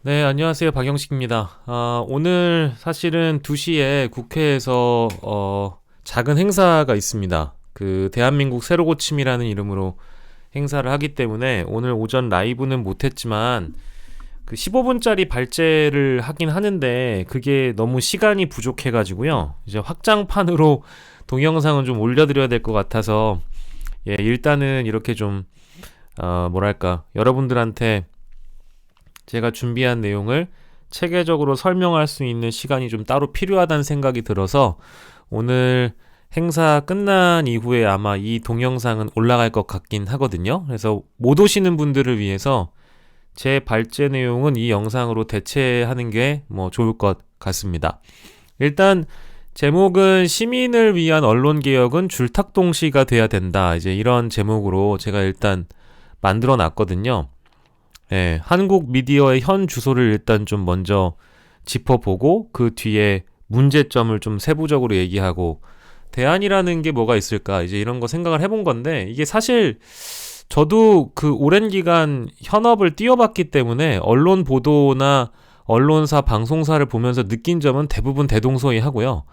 네, 안녕하세요. 박영식입니다. 오늘 사실은 2시에 국회에서 작은 행사가 있습니다. 그 대한민국 새로 고침이라는 이름으로 행사를 하기 때문에 오늘 오전 라이브는 못했지만 그 15분짜리 발제를 하긴 하는데 그게 너무 시간이 부족해가지고요. 이제 확장판으로 동영상은 좀 올려드려야 될 것 같아서 일단은 이렇게 좀 뭐랄까 여러분들한테 제가 준비한 내용을 체계적으로 설명할 수 있는 시간이 좀 따로 필요하다는 생각이 들어서 오늘 행사 끝난 이후에 아마 이 동영상은 올라갈 것 같긴 하거든요. 그래서 못 오시는 분들을 위해서 제 발제 내용은 이 영상으로 대체하는 게 뭐 좋을 것 같습니다. 일단 제목은 시민을 위한 언론 개혁은 줄탁동시가 돼야 된다. 이제 이런 제목으로 제가 일단 만들어 놨거든요. 한국 미디어의 현 주소를 일단 좀 먼저 짚어보고 그 뒤에 문제점을 좀 세부적으로 얘기하고 대안이라는 게 뭐가 있을까 이제 이런 거 생각을 해본 건데 이게 사실 저도 그 오랜 기간 현업을 뛰어봤기 때문에 언론 보도나 언론사 방송사를 보면서 느낀 점은 대부분 대동소이하고요.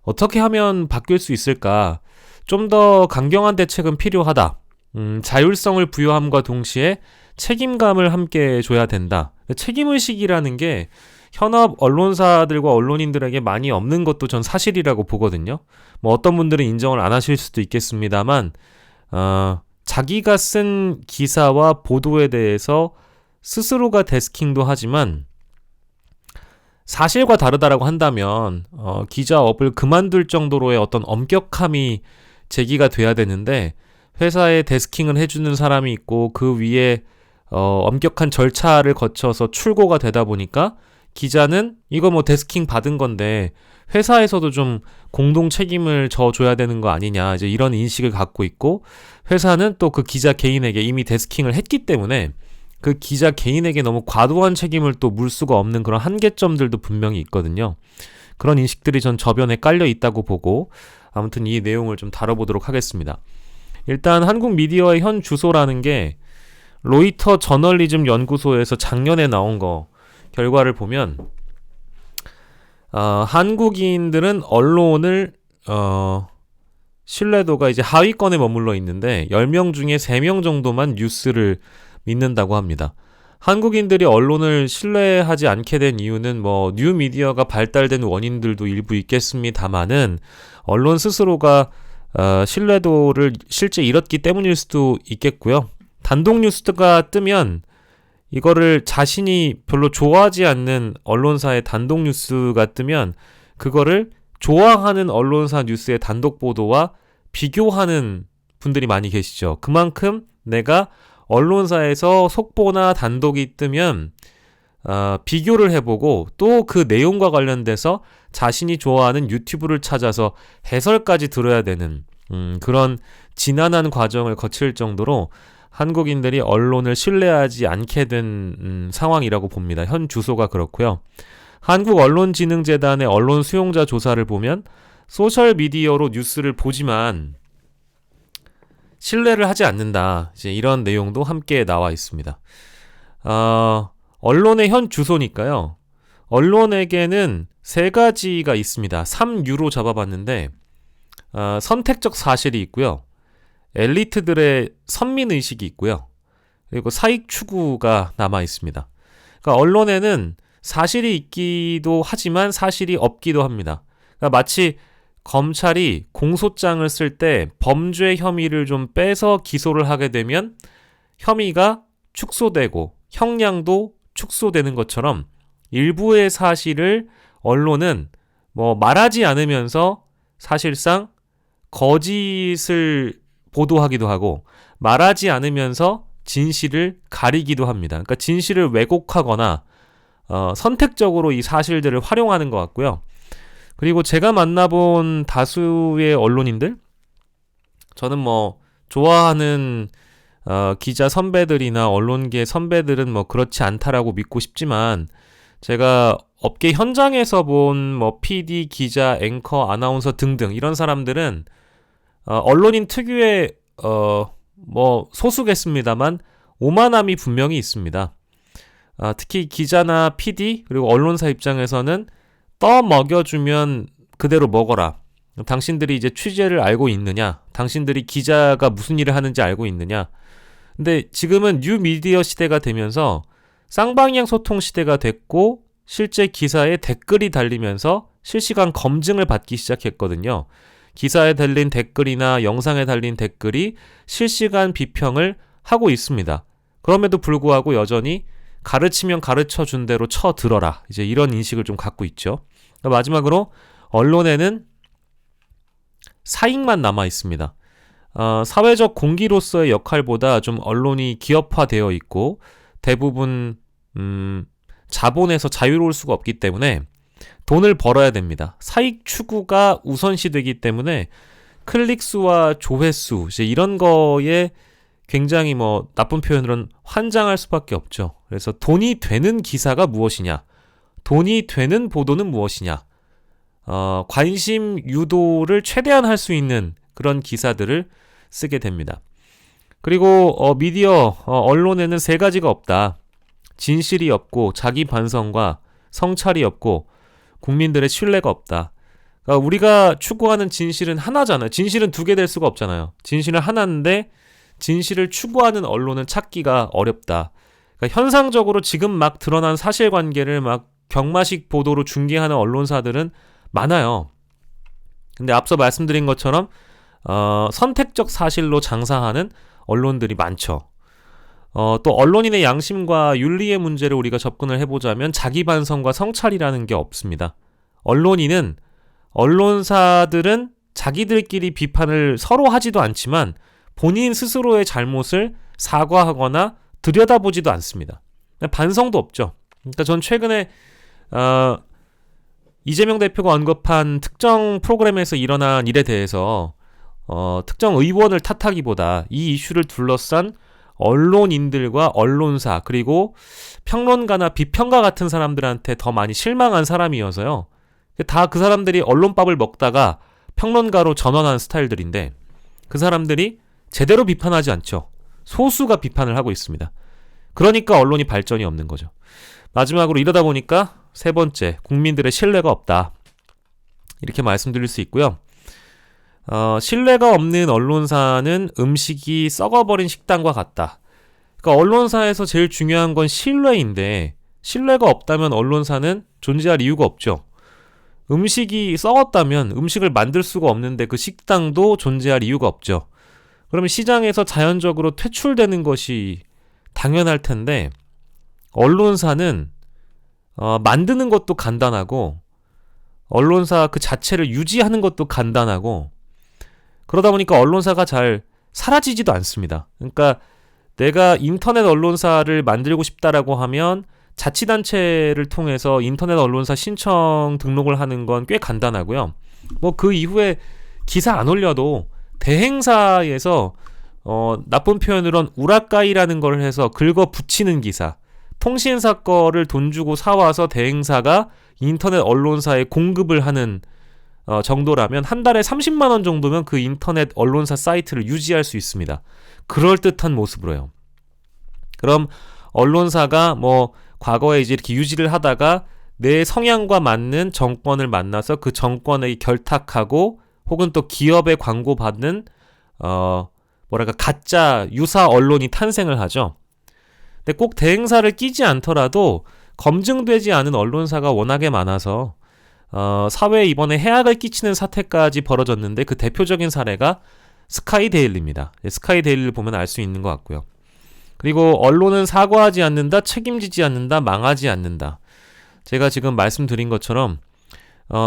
어떻게 하면 바뀔 수 있을까? 좀 더 강경한 대책은 필요하다. 자율성을 부여함과 동시에 책임감을 함께 줘야 된다. 책임의식이라는 게 현업 언론사들과 언론인들에게 많이 없는 것도 전 사실이라고 보거든요. 뭐 어떤 분들은 인정을 안 하실 수도 있겠습니다만, 자기가 쓴 기사와 보도에 대해서 스스로가 데스킹도 하지만 사실과 다르다라고 한다면 기자업을 그만둘 정도로의 어떤 엄격함이 제기가 돼야 되는데 회사에 데스킹을 해주는 사람이 있고 그 위에 엄격한 절차를 거쳐서 출고가 되다 보니까 기자는 이거 뭐 데스킹 받은 건데 회사에서도 좀 공동 책임을 져줘야 되는 거 아니냐 이제 이런 인식을 갖고 있고 회사는 또 그 기자 개인에게 이미 데스킹을 했기 때문에 그 기자 개인에게 너무 과도한 책임을 또 물 수가 없는 그런 한계점들도 분명히 있거든요. 그런 인식들이 전 저변에 깔려 있다고 보고 아무튼 이 내용을 좀 다뤄보도록 하겠습니다. 일단 한국 미디어의 현 주소라는 게 로이터 저널리즘 연구소에서 작년에 나온 거 결과를 보면 한국인들은 언론을 신뢰도가 이제 하위권에 머물러 있는데 10명 중에 3명 정도만 뉴스를 믿는다고 합니다. 한국인들이 언론을 신뢰하지 않게 된 이유는 뭐 뉴미디어가 발달된 원인들도 일부 있겠습니다만은 언론 스스로가 신뢰도를 실제 잃었기 때문일 수도 있겠고요. 단독 뉴스가 뜨면 이거를 자신이 별로 좋아하지 않는 언론사의 단독 뉴스가 뜨면 그거를 좋아하는 언론사 뉴스의 단독 보도와 비교하는 분들이 많이 계시죠. 그만큼 내가 언론사에서 속보나 단독이 뜨면 비교를 해보고 또 그 내용과 관련돼서 자신이 좋아하는 유튜브를 찾아서 해설까지 들어야 되는 그런 지난한 과정을 거칠 정도로 한국인들이 언론을 신뢰하지 않게 된 상황이라고 봅니다. 현 주소가 그렇고요. 한국언론진흥재단의 언론 수용자 조사를 보면 소셜미디어로 뉴스를 보지만 신뢰를 하지 않는다. 이제 이런 내용도 함께 나와 있습니다. 언론의 현 주소니까요. 언론에게는 3가지가 있습니다. 3U로 잡아봤는데 선택적 사실이 있고요. 엘리트들의 선민의식이 있고요. 그리고 사익 추구가 남아 있습니다. 그러니까 언론에는 사실이 있기도 하지만 사실이 없기도 합니다. 그러니까 마치 검찰이 공소장을 쓸 때 범죄 혐의를 좀 빼서 기소를 하게 되면 혐의가 축소되고 형량도 축소되는 것처럼 일부의 사실을 언론은 뭐 말하지 않으면서 사실상 거짓을 보도하기도 하고 말하지 않으면서 진실을 가리기도 합니다. 그러니까 진실을 왜곡하거나 선택적으로 이 사실들을 활용하는 것 같고요. 그리고 제가 만나본 다수의 언론인들 저는 뭐 좋아하는 기자 선배들이나 언론계 선배들은 뭐 그렇지 않다라고 믿고 싶지만 제가 업계 현장에서 본 뭐 PD, 기자, 앵커, 아나운서 등등 이런 사람들은 언론인 특유의 뭐 소수겠습니다만 오만함이 분명히 있습니다. 특히 기자나 PD 그리고 언론사 입장에서는 떠먹여주면 그대로 먹어라. 당신들이 이제 취재를 알고 있느냐? 당신들이 기자가 무슨 일을 하는지 알고 있느냐? 근데 지금은 뉴 미디어 시대가 되면서 쌍방향 소통 시대가 됐고 실제 기사에 댓글이 달리면서 실시간 검증을 받기 시작했거든요. 기사에 달린 댓글이나 영상에 달린 댓글이 실시간 비평을 하고 있습니다. 그럼에도 불구하고 여전히 가르치면 가르쳐준 대로 쳐들어라. 이제 이런 인식을 좀 갖고 있죠. 마지막으로 언론에는 사익만 남아 있습니다. 사회적 공기로서의 역할보다 좀 언론이 기업화되어 있고 대부분 자본에서 자유로울 수가 없기 때문에 돈을 벌어야 됩니다. 사익 추구가 우선시되기 때문에 클릭수와 조회수 이제 이런 거에 굉장히 나쁜 표현으로는 환장할 수밖에 없죠. 그래서 돈이 되는 기사가 무엇이냐, 돈이 되는 보도는 무엇이냐, 관심 유도를 최대한 할 수 있는 그런 기사들을 쓰게 됩니다. 그리고 미디어, 언론에는 세 가지가 없다. 진실이 없고 자기 반성과 성찰이 없고 국민들의 신뢰가 없다. 그러니까 우리가 추구하는 진실은 하나잖아요. 진실은 두 개 될 수가 없잖아요. 진실은 하나인데 진실을 추구하는 언론은 찾기가 어렵다. 그러니까 현상적으로 지금 막 드러난 사실관계를 막 경마식 보도로 중계하는 언론사들은 많아요. 근데 앞서 말씀드린 것처럼 선택적 사실로 장사하는 언론들이 많죠. 또 언론인의 양심과 윤리의 문제를 우리가 접근을 해보자면 자기 반성과 성찰이라는 게 없습니다. 언론사들은 자기들끼리 비판을 서로 하지도 않지만 본인 스스로의 잘못을 사과하거나 들여다보지도 않습니다. 반성도 없죠. 그러니까 전 최근에 이재명 대표가 언급한 특정 프로그램에서 일어난 일에 대해서 특정 의원을 탓하기보다 이 이슈를 둘러싼 언론인들과 언론사 그리고 평론가나 비평가 같은 사람들한테 더 많이 실망한 사람이어서요. 다 그 사람들이 언론밥을 먹다가 평론가로 전환한 스타일들인데 그 사람들이 제대로 비판하지 않죠. 소수가 비판을 하고 있습니다. 그러니까 언론이 발전이 없는 거죠. 마지막으로 이러다 보니까 세 번째, 국민들의 신뢰가 없다. 이렇게 말씀드릴 수 있고요. 신뢰가 없는 언론사는 음식이 썩어버린 식당과 같다. 그러니까 언론사에서 제일 중요한 건 신뢰인데 신뢰가 없다면 언론사는 존재할 이유가 없죠. 음식이 썩었다면 음식을 만들 수가 없는데 그 식당도 존재할 이유가 없죠. 그러면 시장에서 자연적으로 퇴출되는 것이 당연할 텐데 언론사는 만드는 것도 간단하고 언론사 그 자체를 유지하는 것도 간단하고 그러다 보니까 언론사가 잘 사라지지도 않습니다. 그러니까 내가 인터넷 언론사를 만들고 싶다라고 하면 자치단체를 통해서 인터넷 언론사 신청 등록을 하는 건 꽤 간단하고요. 그 이후에 기사 안 올려도 대행사에서 나쁜 표현으로는 우라카이라는 걸 해서 긁어 붙이는 기사, 통신사 거를 돈 주고 사와서 대행사가 인터넷 언론사에 공급을 하는 정도라면 한 달에 30만 원 정도면 그 인터넷 언론사 사이트를 유지할 수 있습니다. 그럴듯한 모습으로요. 그럼 언론사가 과거에 이제 이렇게 유지를 하다가 내 성향과 맞는 정권을 만나서 그 정권에 결탁하고 혹은 또 기업에 광고받는 가짜 유사 언론이 탄생을 하죠. 근데 꼭 대행사를 끼지 않더라도 검증되지 않은 언론사가 워낙에 많아서 사회에 이번에 해악을 끼치는 사태까지 벌어졌는데 그 대표적인 사례가 스카이데일리입니다. 스카이데일리를 보면 알 수 있는 것 같고요. 그리고 언론은 사과하지 않는다, 책임지지 않는다, 망하지 않는다. 제가 지금 말씀드린 것처럼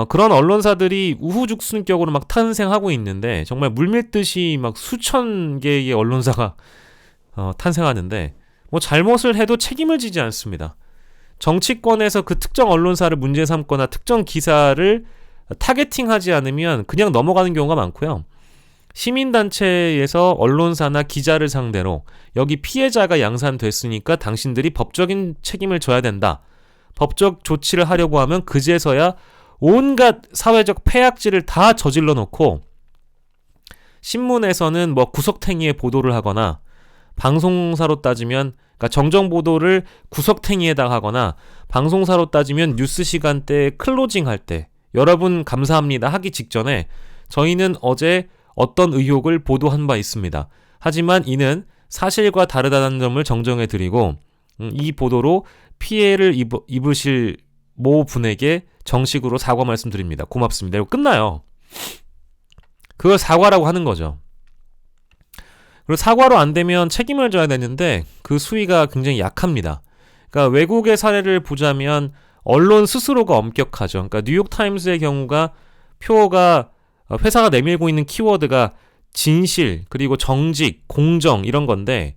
그런 언론사들이 우후죽순격으로 막 탄생하고 있는데 정말 물밀듯이 막 수천 개의 언론사가 탄생하는데 잘못을 해도 책임을 지지 않습니다. 정치권에서 그 특정 언론사를 문제 삼거나 특정 기사를 타겟팅하지 않으면 그냥 넘어가는 경우가 많고요. 시민단체에서 언론사나 기자를 상대로 여기 피해자가 양산됐으니까 당신들이 법적인 책임을 져야 된다. 법적 조치를 하려고 하면 그제서야 온갖 사회적 폐악질을 다 저질러 놓고 신문에서는 구석탱이에 보도를 하거나 방송사로 따지면 그러니까 정정 보도를 구석탱이에다 하거나 방송사로 따지면 뉴스 시간대 클로징 할 때 여러분 감사합니다 하기 직전에 저희는 어제 어떤 의혹을 보도한 바 있습니다. 하지만 이는 사실과 다르다는 점을 정정해 드리고 이 보도로 피해를 입으실 모 분에게 정식으로 사과 말씀드립니다. 고맙습니다. 이거 끝나요. 그걸 사과라고 하는 거죠. 그리고 사과로 안 되면 책임을 져야 되는데 그 수위가 굉장히 약합니다. 그러니까 외국의 사례를 보자면 언론 스스로가 엄격하죠. 그러니까 뉴욕타임스의 경우가 표가 회사가 내밀고 있는 키워드가 진실, 그리고 정직, 공정 이런 건데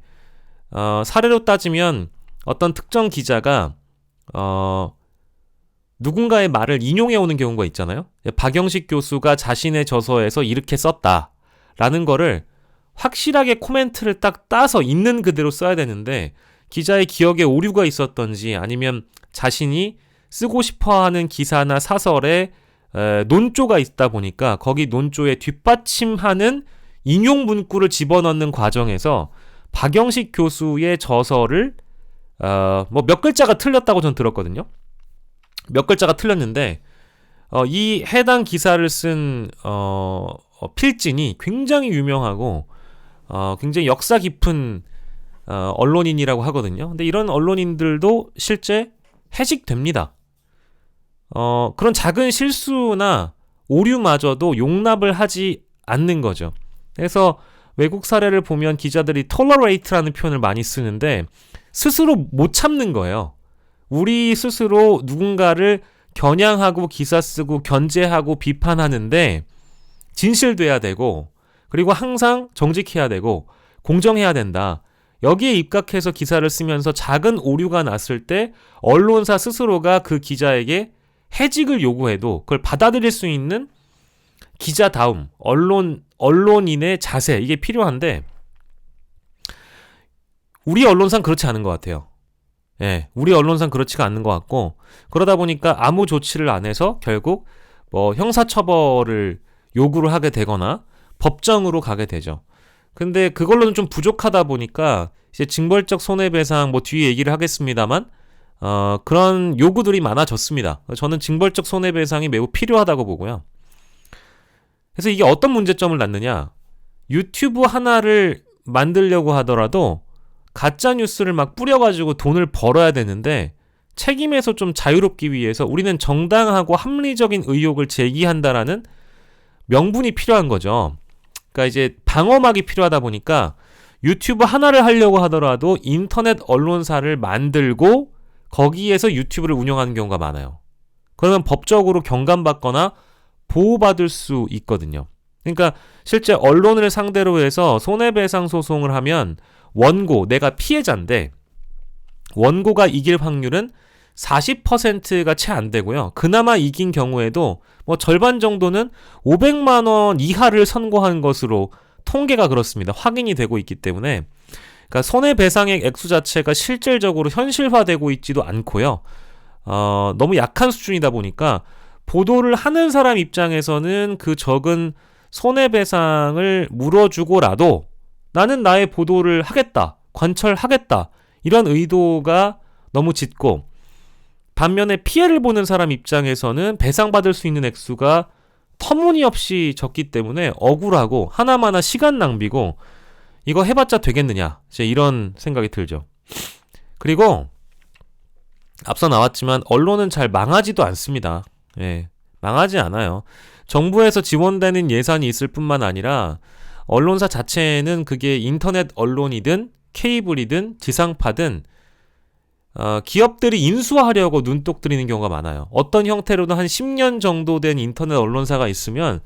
사례로 따지면 어떤 특정 기자가 누군가의 말을 인용해 오는 경우가 있잖아요. 박영식 교수가 자신의 저서에서 이렇게 썼다라는 거를 확실하게 코멘트를 딱 따서 있는 그대로 써야 되는데 기자의 기억에 오류가 있었던지 아니면 자신이 쓰고 싶어하는 기사나 사설에 논조가 있다 보니까 거기 논조에 뒷받침하는 인용 문구를 집어넣는 과정에서 박영식 교수의 저서를 몇 글자가 틀렸다고 전 들었거든요. 몇 글자가 틀렸는데 이 해당 기사를 쓴 필진이 굉장히 유명하고 굉장히 역사 깊은 언론인이라고 하거든요. 근데 이런 언론인들도 실제 해직됩니다. 그런 작은 실수나 오류마저도 용납을 하지 않는 거죠. 그래서 외국 사례를 보면 기자들이 tolerate라는 표현을 많이 쓰는데 스스로 못 참는 거예요. 우리 스스로 누군가를 겨냥하고 기사 쓰고 견제하고 비판하는데 진실돼야 되고 그리고 항상 정직해야 되고 공정해야 된다. 여기에 입각해서 기사를 쓰면서 작은 오류가 났을 때 언론사 스스로가 그 기자에게 해직을 요구해도 그걸 받아들일 수 있는 기자다움, 언론인의 자세 이게 필요한데 우리 언론사는 그렇지 않은 것 같아요. 예, 우리 언론사는 그렇지가 않는 것 같고 그러다 보니까 아무 조치를 안 해서 결국 형사처벌을 요구를 하게 되거나 법정으로 가게 되죠. 근데 그걸로는 좀 부족하다 보니까 이제 징벌적 손해배상 뒤에 얘기를 하겠습니다만 그런 요구들이 많아졌습니다. 저는 징벌적 손해배상이 매우 필요하다고 보고요. 그래서 이게 어떤 문제점을 낳느냐? 유튜브 하나를 만들려고 하더라도 가짜 뉴스를 막 뿌려가지고 돈을 벌어야 되는데 책임에서 좀 자유롭기 위해서 우리는 정당하고 합리적인 의혹을 제기한다라는 명분이 필요한 거죠. 그러니까 이제 방어막이 필요하다 보니까 유튜브 하나를 하려고 하더라도 인터넷 언론사를 만들고 거기에서 유튜브를 운영하는 경우가 많아요. 그러면 법적으로 경감받거나 보호받을 수 있거든요. 그러니까 실제 언론을 상대로 해서 손해배상 소송을 하면 내가 피해자인데 원고가 이길 확률은 40%가 채 안 되고요. 그나마 이긴 경우에도 절반 정도는 500만 원 이하를 선고한 것으로 통계가 그렇습니다. 확인이 되고 있기 때문에 그러니까 손해배상의 액수 자체가 실질적으로 현실화되고 있지도 않고요. 너무 약한 수준이다 보니까 보도를 하는 사람 입장에서는 그 적은 손해배상을 물어주고라도 나는 나의 보도를 하겠다, 관철하겠다 이런 의도가 너무 짙고 반면에 피해를 보는 사람 입장에서는 배상받을 수 있는 액수가 터무니없이 적기 때문에 억울하고 하나마나 시간 낭비고 이거 해봤자 되겠느냐 이제 이런 생각이 들죠. 그리고 앞서 나왔지만 언론은 잘 망하지도 않습니다. 예, 망하지 않아요. 정부에서 지원되는 예산이 있을 뿐만 아니라 언론사 자체는 그게 인터넷 언론이든 케이블이든 지상파든 기업들이 인수하려고 눈독 들이는 경우가 많아요. 어떤 형태로든 한 10년 정도 된 인터넷 언론사가 있으면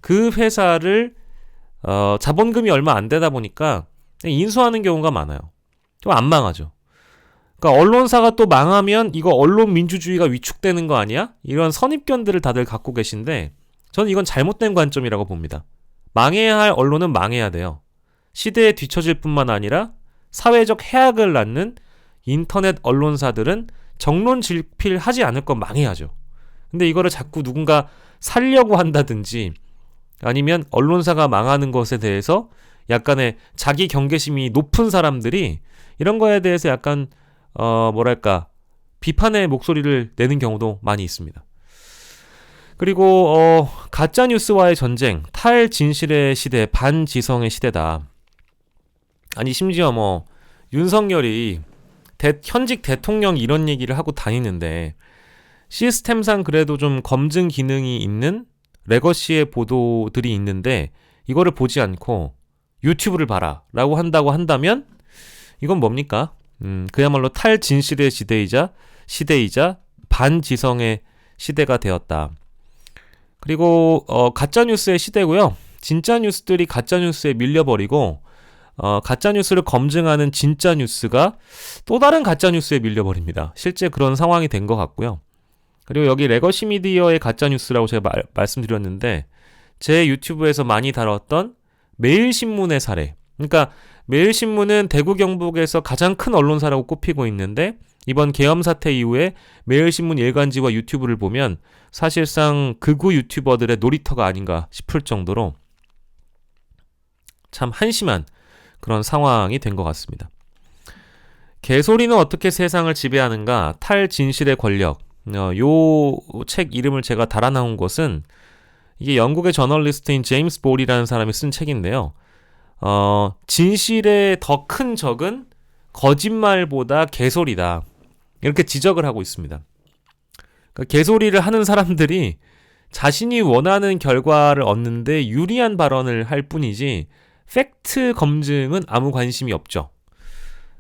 그 회사를 자본금이 얼마 안 되다 보니까 인수하는 경우가 많아요. 좀 안 망하죠. 그러니까 언론사가 또 망하면 이거 언론 민주주의가 위축되는 거 아니야? 이런 선입견들을 다들 갖고 계신데 저는 이건 잘못된 관점이라고 봅니다. 망해야 할 언론은 망해야 돼요. 시대에 뒤처질 뿐만 아니라 사회적 해악을 낳는 인터넷 언론사들은 정론질필하지 않을 건 망해야죠. 근데 이거를 자꾸 누군가 살려고 한다든지 아니면 언론사가 망하는 것에 대해서 약간의 자기 경계심이 높은 사람들이 이런 거에 대해서 약간 뭐랄까 비판의 목소리를 내는 경우도 많이 있습니다. 그리고 가짜 뉴스와의 전쟁, 탈진실의 시대, 반지성의 시대다. 아니 심지어 뭐 윤석열이 현직 대통령 이런 얘기를 하고 다니는데 시스템상 그래도 좀 검증 기능이 있는 레거시의 보도들이 있는데 이거를 보지 않고 유튜브를 봐라 라고 한다면 이건 뭡니까? 그야말로 탈진실의 시대이자 반지성의 시대가 되었다. 그리고 가짜뉴스의 시대고요. 진짜 뉴스들이 가짜뉴스에 밀려버리고 가짜뉴스를 검증하는 진짜 뉴스가 또 다른 가짜뉴스에 밀려버립니다. 실제 그런 상황이 된 것 같고요. 그리고 여기 레거시 미디어의 가짜뉴스라고 제가 말씀드렸는데 제 유튜브에서 많이 다뤘던 매일신문의 사례. 그러니까 매일신문은 대구 경북에서 가장 큰 언론사라고 꼽히고 있는데 이번 계엄 사태 이후에 매일신문 일간지와 유튜브를 보면 사실상 극우 유튜버들의 놀이터가 아닌가 싶을 정도로 참 한심한 그런 상황이 된 것 같습니다. 개소리는 어떻게 세상을 지배하는가? 탈진실의 권력. 요 책 이름을 제가 달아나온 것은 이게 영국의 저널리스트인 제임스 볼이라는 사람이 쓴 책인데요. 진실의 더 큰 적은 거짓말보다 개소리다. 이렇게 지적을 하고 있습니다. 그러니까 개소리를 하는 사람들이 자신이 원하는 결과를 얻는데 유리한 발언을 할 뿐이지 팩트 검증은 아무 관심이 없죠.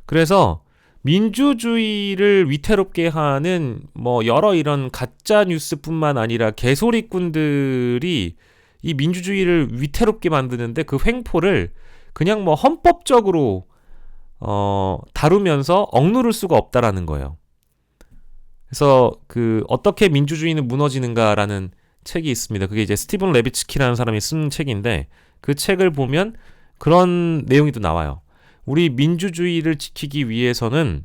그래서 민주주의를 위태롭게 하는 뭐 여러 이런 가짜 뉴스뿐만 아니라 개소리꾼들이 이 민주주의를 위태롭게 만드는데 그 횡포를 그냥 뭐 헌법적으로 다루면서 억누를 수가 없다라는 거예요. 그래서 어떻게 민주주의는 무너지는가라는 책이 있습니다. 그게 이제 스티븐 레비츠키라는 사람이 쓴 책인데 그 책을 보면 그런 내용이 또 나와요. 우리 민주주의를 지키기 위해서는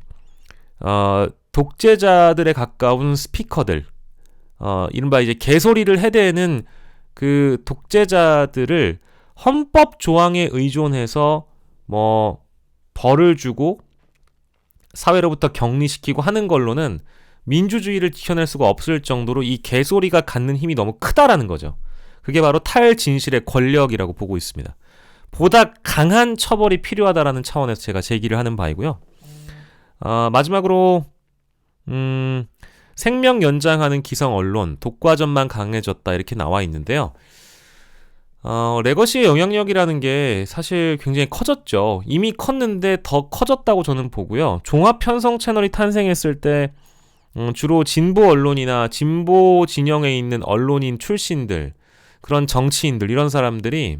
독재자들에 가까운 스피커들, 이른바 이제 개소리를 해대는 그 독재자들을 헌법 조항에 의존해서 뭐 벌을 주고 사회로부터 격리시키고 하는 걸로는 민주주의를 지켜낼 수가 없을 정도로 이 개소리가 갖는 힘이 너무 크다라는 거죠. 그게 바로 탈진실의 권력이라고 보고 있습니다. 보다 강한 처벌이 필요하다라는 차원에서 제가 제기를 하는 바이고요. 마지막으로 생명 연장하는 기성 언론, 독과점만 강해졌다 이렇게 나와 있는데요. 레거시의 영향력이라는 게 사실 굉장히 커졌죠. 이미 컸는데 더 커졌다고 저는 보고요. 종합 편성 채널이 탄생했을 때 주로 진보 언론이나 진보 진영에 있는 언론인 출신들, 그런 정치인들 이런 사람들이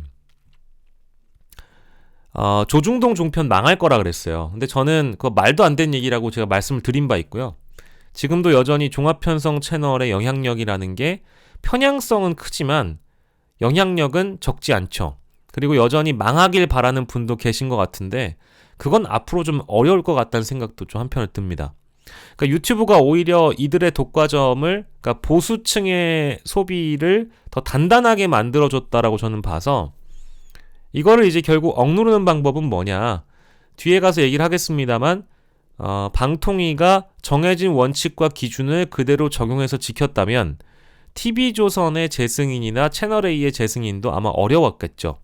조중동 종편 망할 거라 그랬어요. 근데 저는 그거 말도 안 되는 얘기라고 제가 말씀을 드린 바 있고요. 지금도 여전히 종합편성 채널의 영향력이라는 게 편향성은 크지만 영향력은 적지 않죠. 그리고 여전히 망하길 바라는 분도 계신 것 같은데 그건 앞으로 좀 어려울 것 같다는 생각도 좀 한편을 듭니다. 그러니까 유튜브가 오히려 이들의 독과점을, 그러니까 보수층의 소비를 더 단단하게 만들어줬다라고 저는 봐서 이거를 이제 결국 억누르는 방법은 뭐냐? 뒤에 가서 얘기를 하겠습니다만 방통위가 정해진 원칙과 기준을 그대로 적용해서 지켰다면 TV조선의 재승인이나 채널A의 재승인도 아마 어려웠겠죠.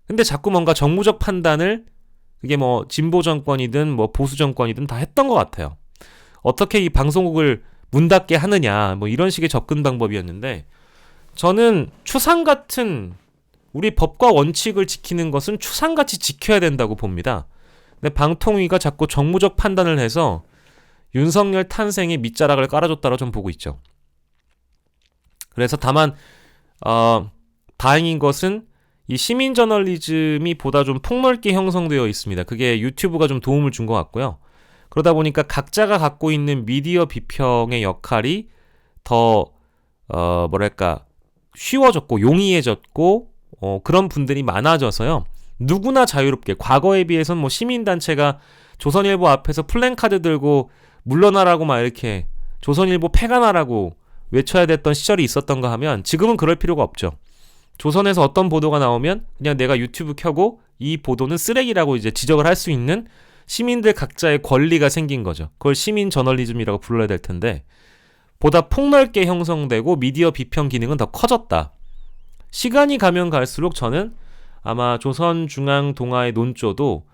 근데 자꾸 뭔가 정무적 판단을 그게 뭐 진보 정권이든 뭐 보수 정권이든 다 했던 것 같아요. 어떻게 이 방송국을 문 닫게 하느냐 뭐 이런 식의 접근 방법이었는데 저는 추상 같은 우리 법과 원칙을 지키는 것은 추상같이 지켜야 된다고 봅니다. 근데 방통위가 자꾸 정무적 판단을 해서 윤석열 탄생에 밑자락을 깔아줬다고 좀 보고 있죠. 그래서 다만 다행인 것은 이 시민 저널리즘이 보다 좀 폭넓게 형성되어 있습니다. 그게 유튜브가 좀 도움을 준 것 같고요. 그러다 보니까 각자가 갖고 있는 미디어 비평의 역할이 더 쉬워졌고 용이해졌고 그런 분들이 많아져서요. 누구나 자유롭게 과거에 비해서는 뭐 시민단체가 조선일보 앞에서 플랜카드 들고 물러나라고 막 이렇게 조선일보 폐간하라고 외쳐야 됐던 시절이 있었던가 하면 지금은 그럴 필요가 없죠. 조선에서 어떤 보도가 나오면 그냥 내가 유튜브 켜고 이 보도는 쓰레기라고 이제 지적을 할 수 있는 시민들 각자의 권리가 생긴 거죠. 그걸 시민 저널리즘이라고 불러야 될 텐데 보다 폭넓게 형성되고 미디어 비평 기능은 더 커졌다. 시간이 가면 갈수록 저는 아마 조선중앙동아의 논조도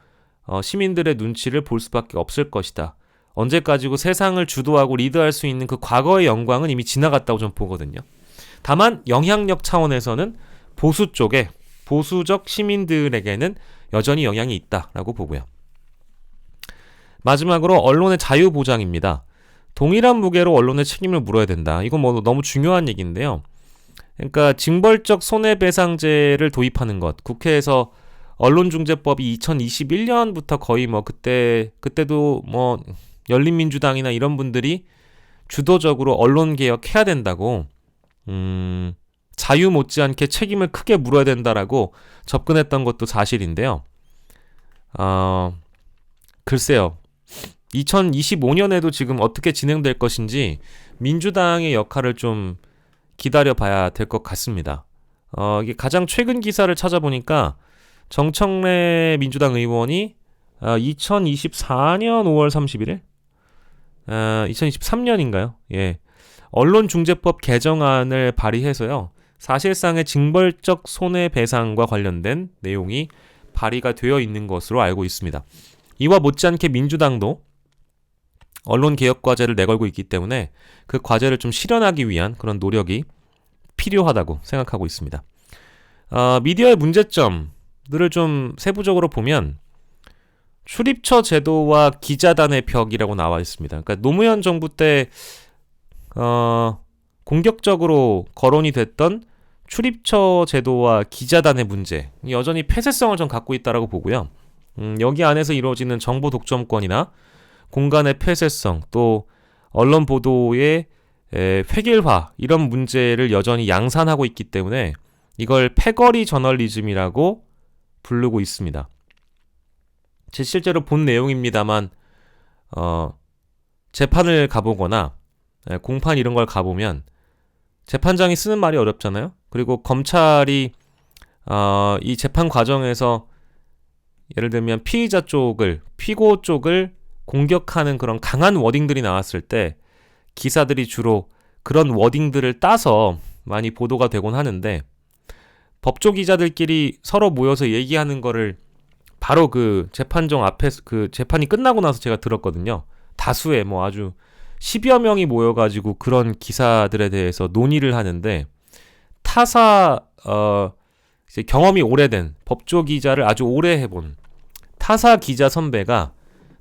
시민들의 눈치를 볼 수밖에 없을 것이다. 언제까지고 세상을 주도하고 리드할 수 있는 그 과거의 영광은 이미 지나갔다고 저는 보거든요. 다만 영향력 차원에서는 보수 쪽에 보수적 시민들에게는 여전히 영향이 있다라고 보고요. 마지막으로 언론의 자유 보장입니다. 동일한 무게로 언론의 책임을 물어야 된다. 이건 뭐 너무 중요한 얘기인데요. 그러니까 징벌적 손해배상제를 도입하는 것. 국회에서 언론중재법이 2021년부터 거의 뭐 그때도 뭐 열린민주당이나 이런 분들이 주도적으로 언론 개혁해야 된다고 자유 못지않게 책임을 크게 물어야 된다라고 접근했던 것도 사실인데요. 글쎄요. 2025년에도 지금 어떻게 진행될 것인지 민주당의 역할을 좀 기다려봐야 될 것 같습니다. 이게 가장 최근 기사를 찾아보니까 정청래 민주당 의원이 2024년 5월 31일? 2023년인가요? 예. 언론중재법 개정안을 발의해서요. 사실상의 징벌적 손해배상과 관련된 내용이 발의가 되어 있는 것으로 알고 있습니다. 이와 못지않게 민주당도 언론개혁과제를 내걸고 있기 때문에 그 과제를 좀 실현하기 위한 그런 노력이 필요하다고 생각하고 있습니다. 미디어의 문제점들을 좀 세부적으로 보면 출입처 제도와 기자단의 벽이라고 나와 있습니다. 그러니까 노무현 정부 때 공격적으로 거론이 됐던 출입처 제도와 기자단의 문제 여전히 폐쇄성을 좀 갖고 있다라고 보고요. 여기 안에서 이루어지는 정보 독점권이나 공간의 폐쇄성 또 언론 보도의 획일화 이런 문제를 여전히 양산하고 있기 때문에 이걸 패거리 저널리즘이라고 부르고 있습니다. 제 실제로 본 내용입니다만 재판을 가보거나 공판 이런 걸 가보면 재판장이 쓰는 말이 어렵잖아요. 그리고 검찰이 이 재판 과정에서 예를 들면 피의자 쪽을 피고 쪽을 공격하는 그런 강한 워딩들이 나왔을 때 기사들이 주로 그런 워딩들을 따서 많이 보도가 되곤 하는데 법조 기자들끼리 서로 모여서 얘기하는 거를 바로 그 재판정 앞에서 그 재판이 끝나고 나서 제가 들었거든요. 다수의 뭐 아주 10여 명이 모여가지고 그런 기사들에 대해서 논의를 하는데 타사 이제 경험이 오래된 법조 기자를 아주 오래 해본 타사 기자 선배가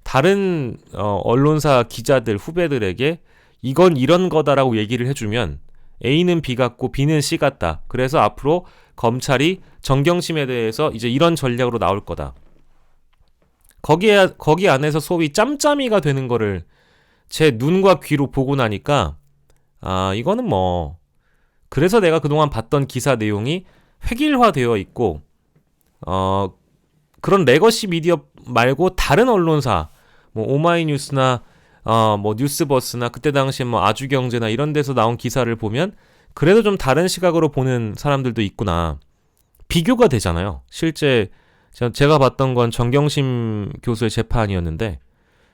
다른 언론사 기자들 후배들에게 이건 이런 거다라고 얘기를 해주면 A는 B 같고 B는 C 같다. 그래서 앞으로 검찰이 정경심에 대해서 이제 이런 전략으로 나올 거다. 거기 안에서 소위 짬짬이가 되는 거를 제 눈과 귀로 보고 나니까 이거는 뭐 그래서 내가 그동안 봤던 기사 내용이 획일화되어 있고 그런 레거시 미디어 말고 다른 언론사 뭐 오마이뉴스나 뭐 뉴스버스나 그때 당시에 뭐 아주경제나 이런 데서 나온 기사를 보면 그래도 좀 다른 시각으로 보는 사람들도 있구나. 비교가 되잖아요. 실제 제가 봤던 건 정경심 교수의 재판이었는데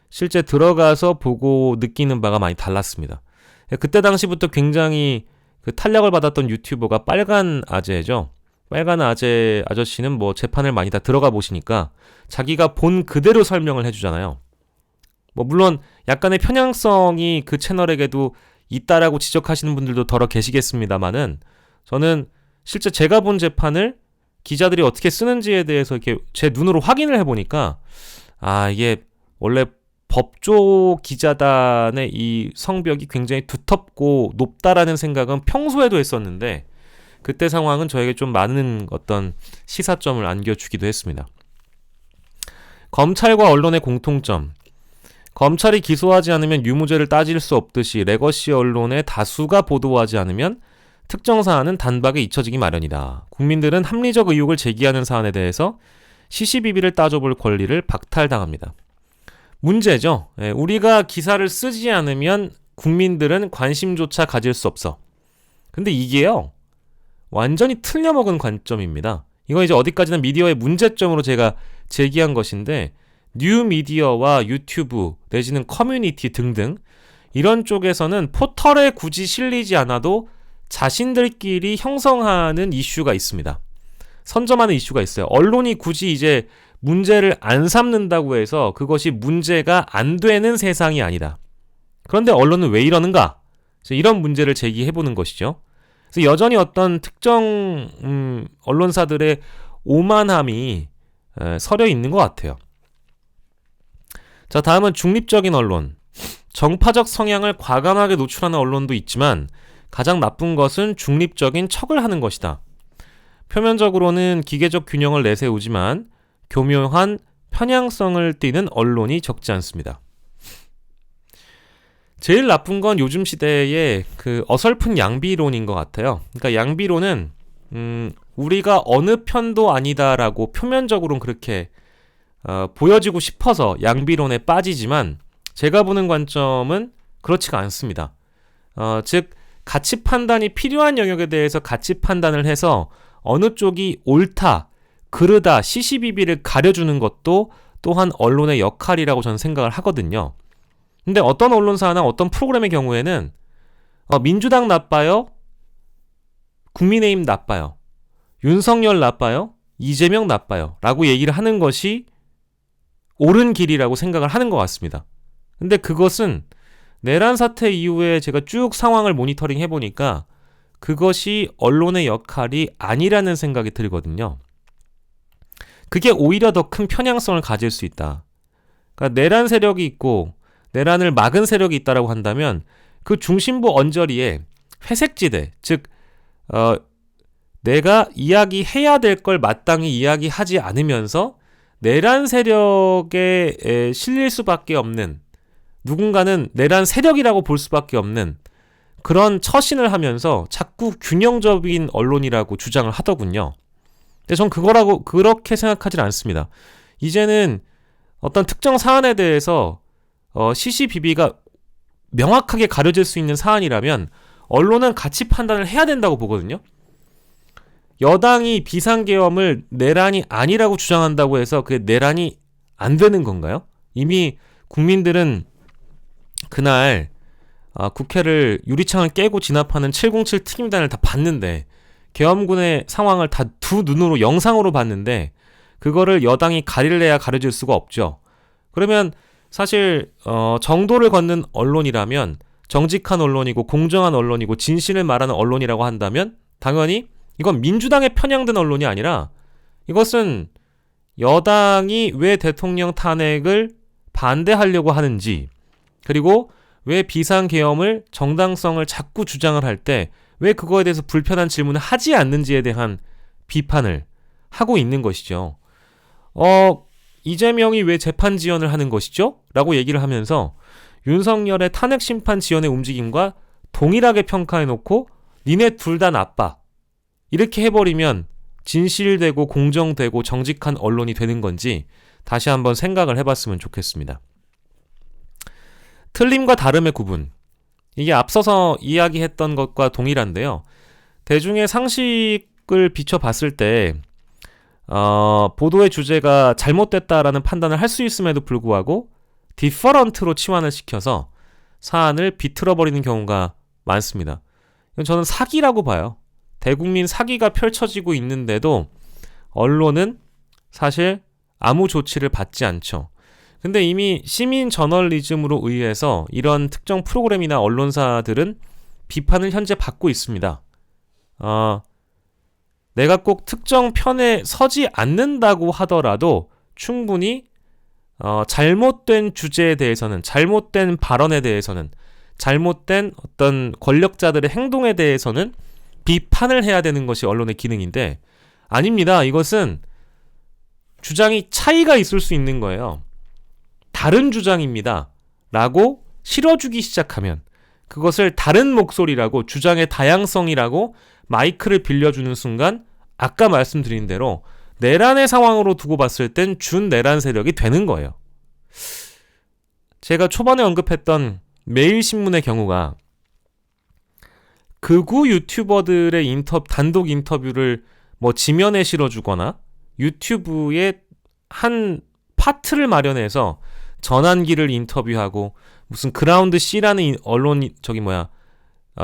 실제 들어가서 보고 느끼는 바가 많이 달랐습니다. 그때 당시부터 굉장히 그 탄력을 받았던 유튜버가 빨간 아재죠. 빨간 아재 아저씨는 뭐 재판을 많이 다 들어가 보시니까 자기가 본 그대로 설명을 해주잖아요. 뭐 물론 약간의 편향성이 그 채널에게도 있다라고 지적하시는 분들도 더러 계시겠습니다만은 저는 실제 제가 본 재판을 기자들이 어떻게 쓰는지에 대해서 이렇게 제 눈으로 확인을 해보니까 이게 원래 법조 기자단의 이 성벽이 굉장히 두텁고 높다라는 생각은 평소에도 했었는데 그때 상황은 저에게 좀 많은 어떤 시사점을 안겨주기도 했습니다. 검찰과 언론의 공통점. 검찰이 기소하지 않으면 유무죄를 따질 수 없듯이 레거시 언론의 다수가 보도하지 않으면 특정 사안은 단박에 잊혀지기 마련이다. 국민들은 합리적 의혹을 제기하는 사안에 대해서 시시비비를 따져볼 권리를 박탈당합니다. 문제죠. 우리가 기사를 쓰지 않으면 국민들은 관심조차 가질 수 없어. 근데 이게요. 완전히 틀려먹은 관점입니다. 이거 이제 어디까지나 미디어의 문제점으로 제가 제기한 것인데 뉴미디어와 유튜브 내지는 커뮤니티 등등 이런 쪽에서는 포털에 굳이 실리지 않아도 자신들끼리 형성하는 이슈가 있습니다. 선점하는 이슈가 있어요. 언론이 굳이 이제 문제를 안 삼는다고 해서 그것이 문제가 안 되는 세상이 아니다. 그런데 언론은 왜 이러는가? 이런 문제를 제기해보는 것이죠. 그래서 여전히 어떤 특정 언론사들의 오만함이 서려 있는 것 같아요. 자, 다음은 중립적인 언론. 정파적 성향을 과감하게 노출하는 언론도 있지만 가장 나쁜 것은 중립적인 척을 하는 것이다. 표면적으로는 기계적 균형을 내세우지만 교묘한 편향성을 띠는 언론이 적지 않습니다. 제일 나쁜 건 요즘 시대의 그 어설픈 양비론인 것 같아요. 그러니까 양비론은 우리가 어느 편도 아니다라고 표면적으로는 그렇게 보여지고 싶어서 양비론에 빠지지만 제가 보는 관점은 그렇지가 않습니다. 즉 가치 판단이 필요한 영역에 대해서 가치 판단을 해서 어느 쪽이 옳다, 그르다, 시시비비를 가려주는 것도 또한 언론의 역할이라고 저는 생각을 하거든요. 근데 어떤 언론사나 어떤 프로그램의 경우에는 민주당 나빠요, 국민의힘 나빠요, 윤석열 나빠요, 이재명 나빠요 라고 얘기를 하는 것이 옳은 길이라고 생각을 하는 것 같습니다. 근데 그것은 내란 사태 이후에 제가 쭉 상황을 모니터링 해보니까 그것이 언론의 역할이 아니라는 생각이 들거든요. 그게 오히려 더 큰 편향성을 가질 수 있다. 그러니까 내란 세력이 있고 내란을 막은 세력이 있다라고 한다면 그 중심부 언저리에 회색지대, 즉 내가 이야기해야 될 걸 마땅히 이야기하지 않으면서 내란 세력에 실릴 수밖에 없는, 누군가는 내란 세력이라고 볼 수밖에 없는 그런 처신을 하면서 자꾸 균형적인 언론이라고 주장을 하더군요. 근데 전 그거라고 그렇게 생각하진 않습니다. 이제는 어떤 특정 사안에 대해서 시시비비가 명확하게 가려질 수 있는 사안이라면 언론은 가치 판단을 해야 된다고 보거든요. 여당이 비상계엄을 내란이 아니라고 주장한다고 해서 그게 내란이 안 되는 건가요? 이미 국민들은 그날 국회를 유리창을 깨고 진압하는 707 특임단을 다 봤는데, 계엄군의 상황을 다 두 눈으로 영상으로 봤는데 그거를 여당이 가릴래야 가려질 수가 없죠. 그러면 사실 정도를 걷는 언론이라면, 정직한 언론이고 공정한 언론이고 진실을 말하는 언론이라고 한다면 당연히 이건 민주당에 편향된 언론이 아니라 이것은 여당이 왜 대통령 탄핵을 반대하려고 하는지, 그리고 왜 비상계엄을 정당성을 자꾸 주장을 할 때 왜 그거에 대해서 불편한 질문을 하지 않는지에 대한 비판을 하고 있는 것이죠. 이재명이 왜 재판 지연을 하는 것이죠? 라고 얘기를 하면서 윤석열의 탄핵 심판 지연의 움직임과 동일하게 평가해놓고 니네 둘 다 나빠, 이렇게 해버리면 진실되고 공정되고 정직한 언론이 되는 건지 다시 한번 생각을 해봤으면 좋겠습니다. 틀림과 다름의 구분, 이게 앞서서 이야기했던 것과 동일한데요. 대중의 상식을 비춰봤을 때 보도의 주제가 잘못됐다라는 판단을 할 수 있음에도 불구하고 디퍼런트로 치환을 시켜서 사안을 비틀어버리는 경우가 많습니다. 이건 저는 사기라고 봐요. 대국민 사기가 펼쳐지고 있는데도 언론은 사실 아무 조치를 받지 않죠. 근데 이미 시민 저널리즘으로 의해서 이런 특정 프로그램이나 언론사들은 비판을 현재 받고 있습니다. 내가 꼭 특정 편에 서지 않는다고 하더라도 충분히 잘못된 주제에 대해서는, 잘못된 발언에 대해서는, 잘못된 어떤 권력자들의 행동에 대해서는 비판을 해야 되는 것이 언론의 기능인데, 아닙니다. 이것은 주장이 차이가 있을 수 있는 거예요. 다른 주장입니다 라고 실어주기 시작하면 그것을 다른 목소리라고, 주장의 다양성이라고 마이크를 빌려주는 순간 아까 말씀드린 대로 내란의 상황으로 두고 봤을 땐 준내란 세력이 되는 거예요. 제가 초반에 언급했던 매일신문의 경우가 극우 유튜버들의 단독 인터뷰를 지면에 실어주거나 유튜브의 한 파트를 마련해서 전환기를 인터뷰하고 무슨 그라운드 C라는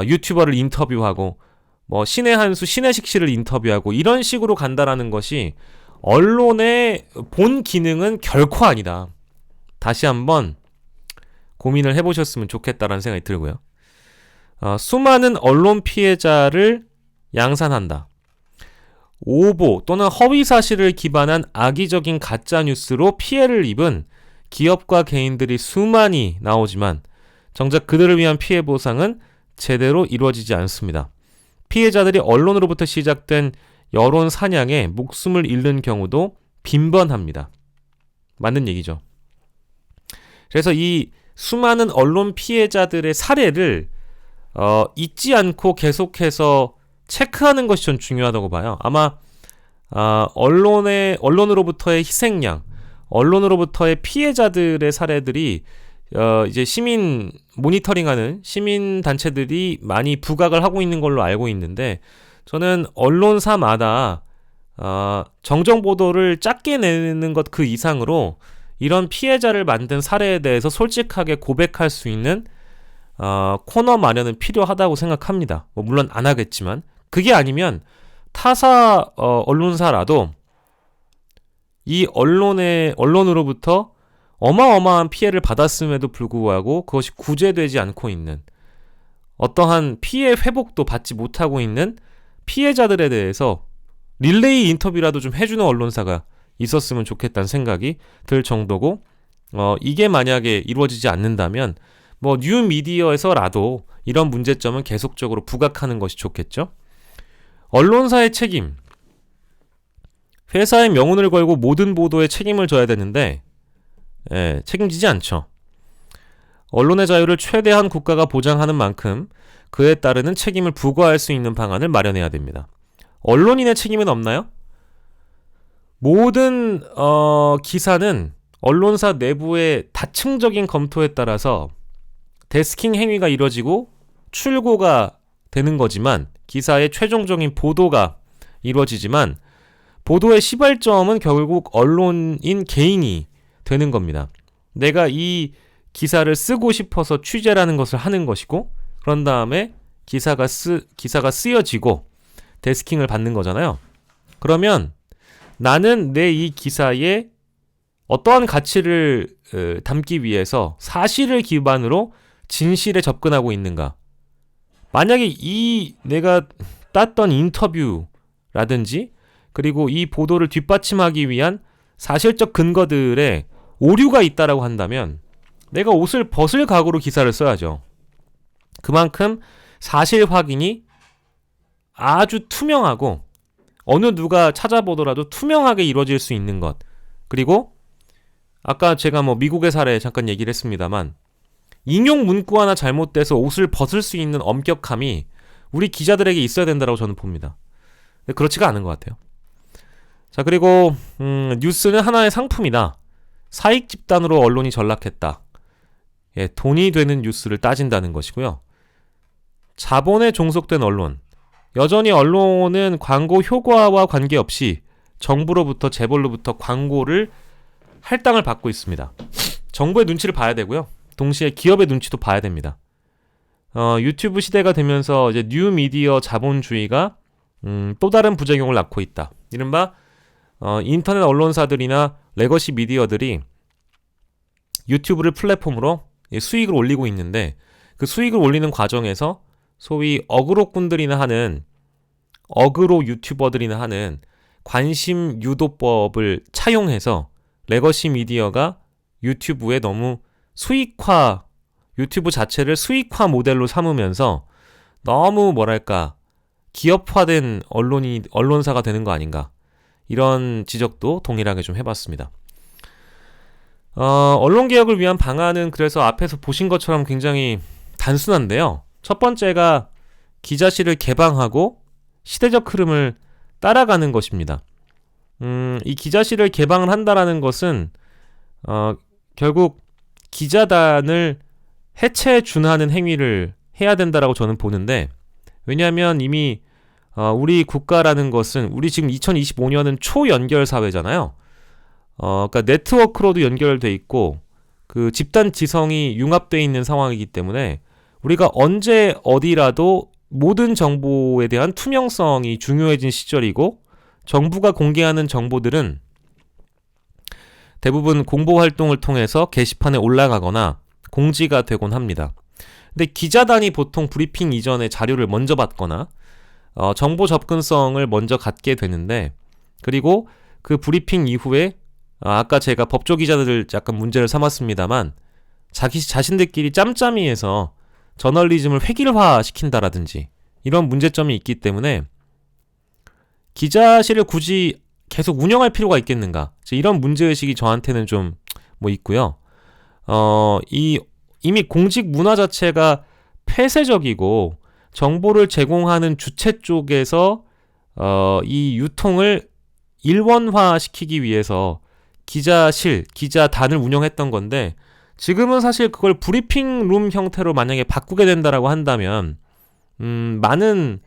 유튜버를 인터뷰하고 뭐 신의 한수 신혜식 씨를 인터뷰하고 이런 식으로 간다라는 것이 언론의 본 기능은 결코 아니다. 다시 한번 고민을 해보셨으면 좋겠다라는 생각이 들고요. 수많은 언론 피해자를 양산한다. 오보 또는 허위 사실을 기반한 악의적인 가짜뉴스로 피해를 입은 기업과 개인들이 수많이 나오지만 정작 그들을 위한 피해 보상은 제대로 이루어지지 않습니다. 피해자들이 언론으로부터 시작된 여론 사냥에 목숨을 잃는 경우도 빈번합니다. 맞는 얘기죠. 그래서 이 수많은 언론 피해자들의 사례를 잊지 않고 계속해서 체크하는 것이 전 중요하다고 봐요. 아마 언론으로부터의 희생양, 언론으로부터의 피해자들의 사례들이 이제 시민 모니터링하는 시민 단체들이 많이 부각을 하고 있는 걸로 알고 있는데, 저는 언론사마다 정정 보도를 작게 내는 것 그 이상으로 이런 피해자를 만든 사례에 대해서 솔직하게 고백할 수 있는 코너 마련은 필요하다고 생각합니다. 물론 안 하겠지만, 그게 아니면 타사 언론사라도 이 언론으로부터 어마어마한 피해를 받았음에도 불구하고 그것이 구제되지 않고 있는, 어떠한 피해 회복도 받지 못하고 있는 피해자들에 대해서 릴레이 인터뷰라도 좀 해주는 언론사가 있었으면 좋겠다는 생각이 들 정도고, 이게 만약에 이루어지지 않는다면 뉴미디어에서라도 이런 문제점은 계속적으로 부각하는 것이 좋겠죠. 언론사의 책임. 회사의 명운을 걸고 모든 보도에 책임을 져야 되는데 책임지지 않죠. 언론의 자유를 최대한 국가가 보장하는 만큼 그에 따르는 책임을 부과할 수 있는 방안을 마련해야 됩니다. 언론인의 책임은 없나요? 모든 기사는 언론사 내부의 다층적인 검토에 따라서 데스킹 행위가 이루어지고 출고가 되는 거지만, 기사의 최종적인 보도가 이루어지지만 보도의 시발점은 결국 언론인 개인이 되는 겁니다. 내가 이 기사를 쓰고 싶어서 취재라는 것을 하는 것이고, 그런 다음에 기사가 쓰여지고 데스킹을 받는 거잖아요. 그러면 나는 내 이 기사에 어떠한 가치를 담기 위해서 사실을 기반으로 진실에 접근하고 있는가? 만약에 내가 땄던 인터뷰라든지 그리고 이 보도를 뒷받침하기 위한 사실적 근거들에 오류가 있다라고 한다면 내가 옷을 벗을 각오로 기사를 써야죠. 그만큼 사실 확인이 아주 투명하고 어느 누가 찾아보더라도 투명하게 이루어질 수 있는 것. 그리고 아까 제가 미국의 사례 잠깐 얘기를 했습니다만, 인용 문구 하나 잘못돼서 옷을 벗을 수 있는 엄격함이 우리 기자들에게 있어야 된다고 저는 봅니다. 근데 그렇지가 않은 것 같아요. 자, 그리고 뉴스는 하나의 상품이다. 사익 집단으로 언론이 전락했다. 돈이 되는 뉴스를 따진다는 것이고요. 자본에 종속된 언론. 여전히 언론은 광고 효과와 관계없이 정부로부터 재벌로부터 광고를 할당을 받고 있습니다. 정부의 눈치를 봐야 되고요. 동시에 기업의 눈치도 봐야 됩니다. 유튜브 시대가 되면서 이제 뉴미디어 자본주의가 또 다른 부작용을 낳고 있다. 이른바 인터넷 언론사들이나 레거시 미디어들이 유튜브를 플랫폼으로 수익을 올리고 있는데, 그 수익을 올리는 과정에서 소위 어그로꾼들이나 하는 어그로 유튜버들이나 하는 관심 유도법을 차용해서 레거시 미디어가 유튜브에 너무 유튜브 자체를 수익화 모델로 삼으면서 너무 기업화된 언론사가 되는 거 아닌가, 이런 지적도 동일하게 좀 해봤습니다. 언론개혁을 위한 방안은 그래서 앞에서 보신 것처럼 굉장히 단순한데요. 첫 번째가 기자실을 개방하고 시대적 흐름을 따라가는 것입니다. 이 기자실을 개방을 한다라는 것은 결국 기자단을 해체에 준하는 행위를 해야 된다라고 저는 보는데, 왜냐하면 이미 우리 국가라는 것은, 우리 지금 2025년은 초연결 사회잖아요. 그러니까 네트워크로도 연결돼 있고 그 집단 지성이 융합되어 있는 상황이기 때문에 우리가 언제 어디라도 모든 정보에 대한 투명성이 중요해진 시절이고 정부가 공개하는 정보들은 대부분 공보 활동을 통해서 게시판에 올라가거나 공지가 되곤 합니다. 근데 기자단이 보통 브리핑 이전에 자료를 먼저 받거나 정보 접근성을 먼저 갖게 되는데 그리고 그 브리핑 이후에 아까 제가 법조 기자들을 약간 문제를 삼았습니다만 자신들끼리 짬짬이해서 저널리즘을 획일화시킨다라든지 이런 문제점이 있기 때문에 기자실을 굳이 계속 운영할 필요가 있겠는가? 이런 문제의식이 저한테는 좀 뭐 있고요. 이미 공직 문화 자체가 폐쇄적이고 정보를 제공하는 주체 쪽에서 이 유통을 일원화시키기 위해서 기자실, 기자단을 운영했던 건데 지금은 사실 그걸 브리핑룸 형태로 만약에 바꾸게 된다라고 한다면 많은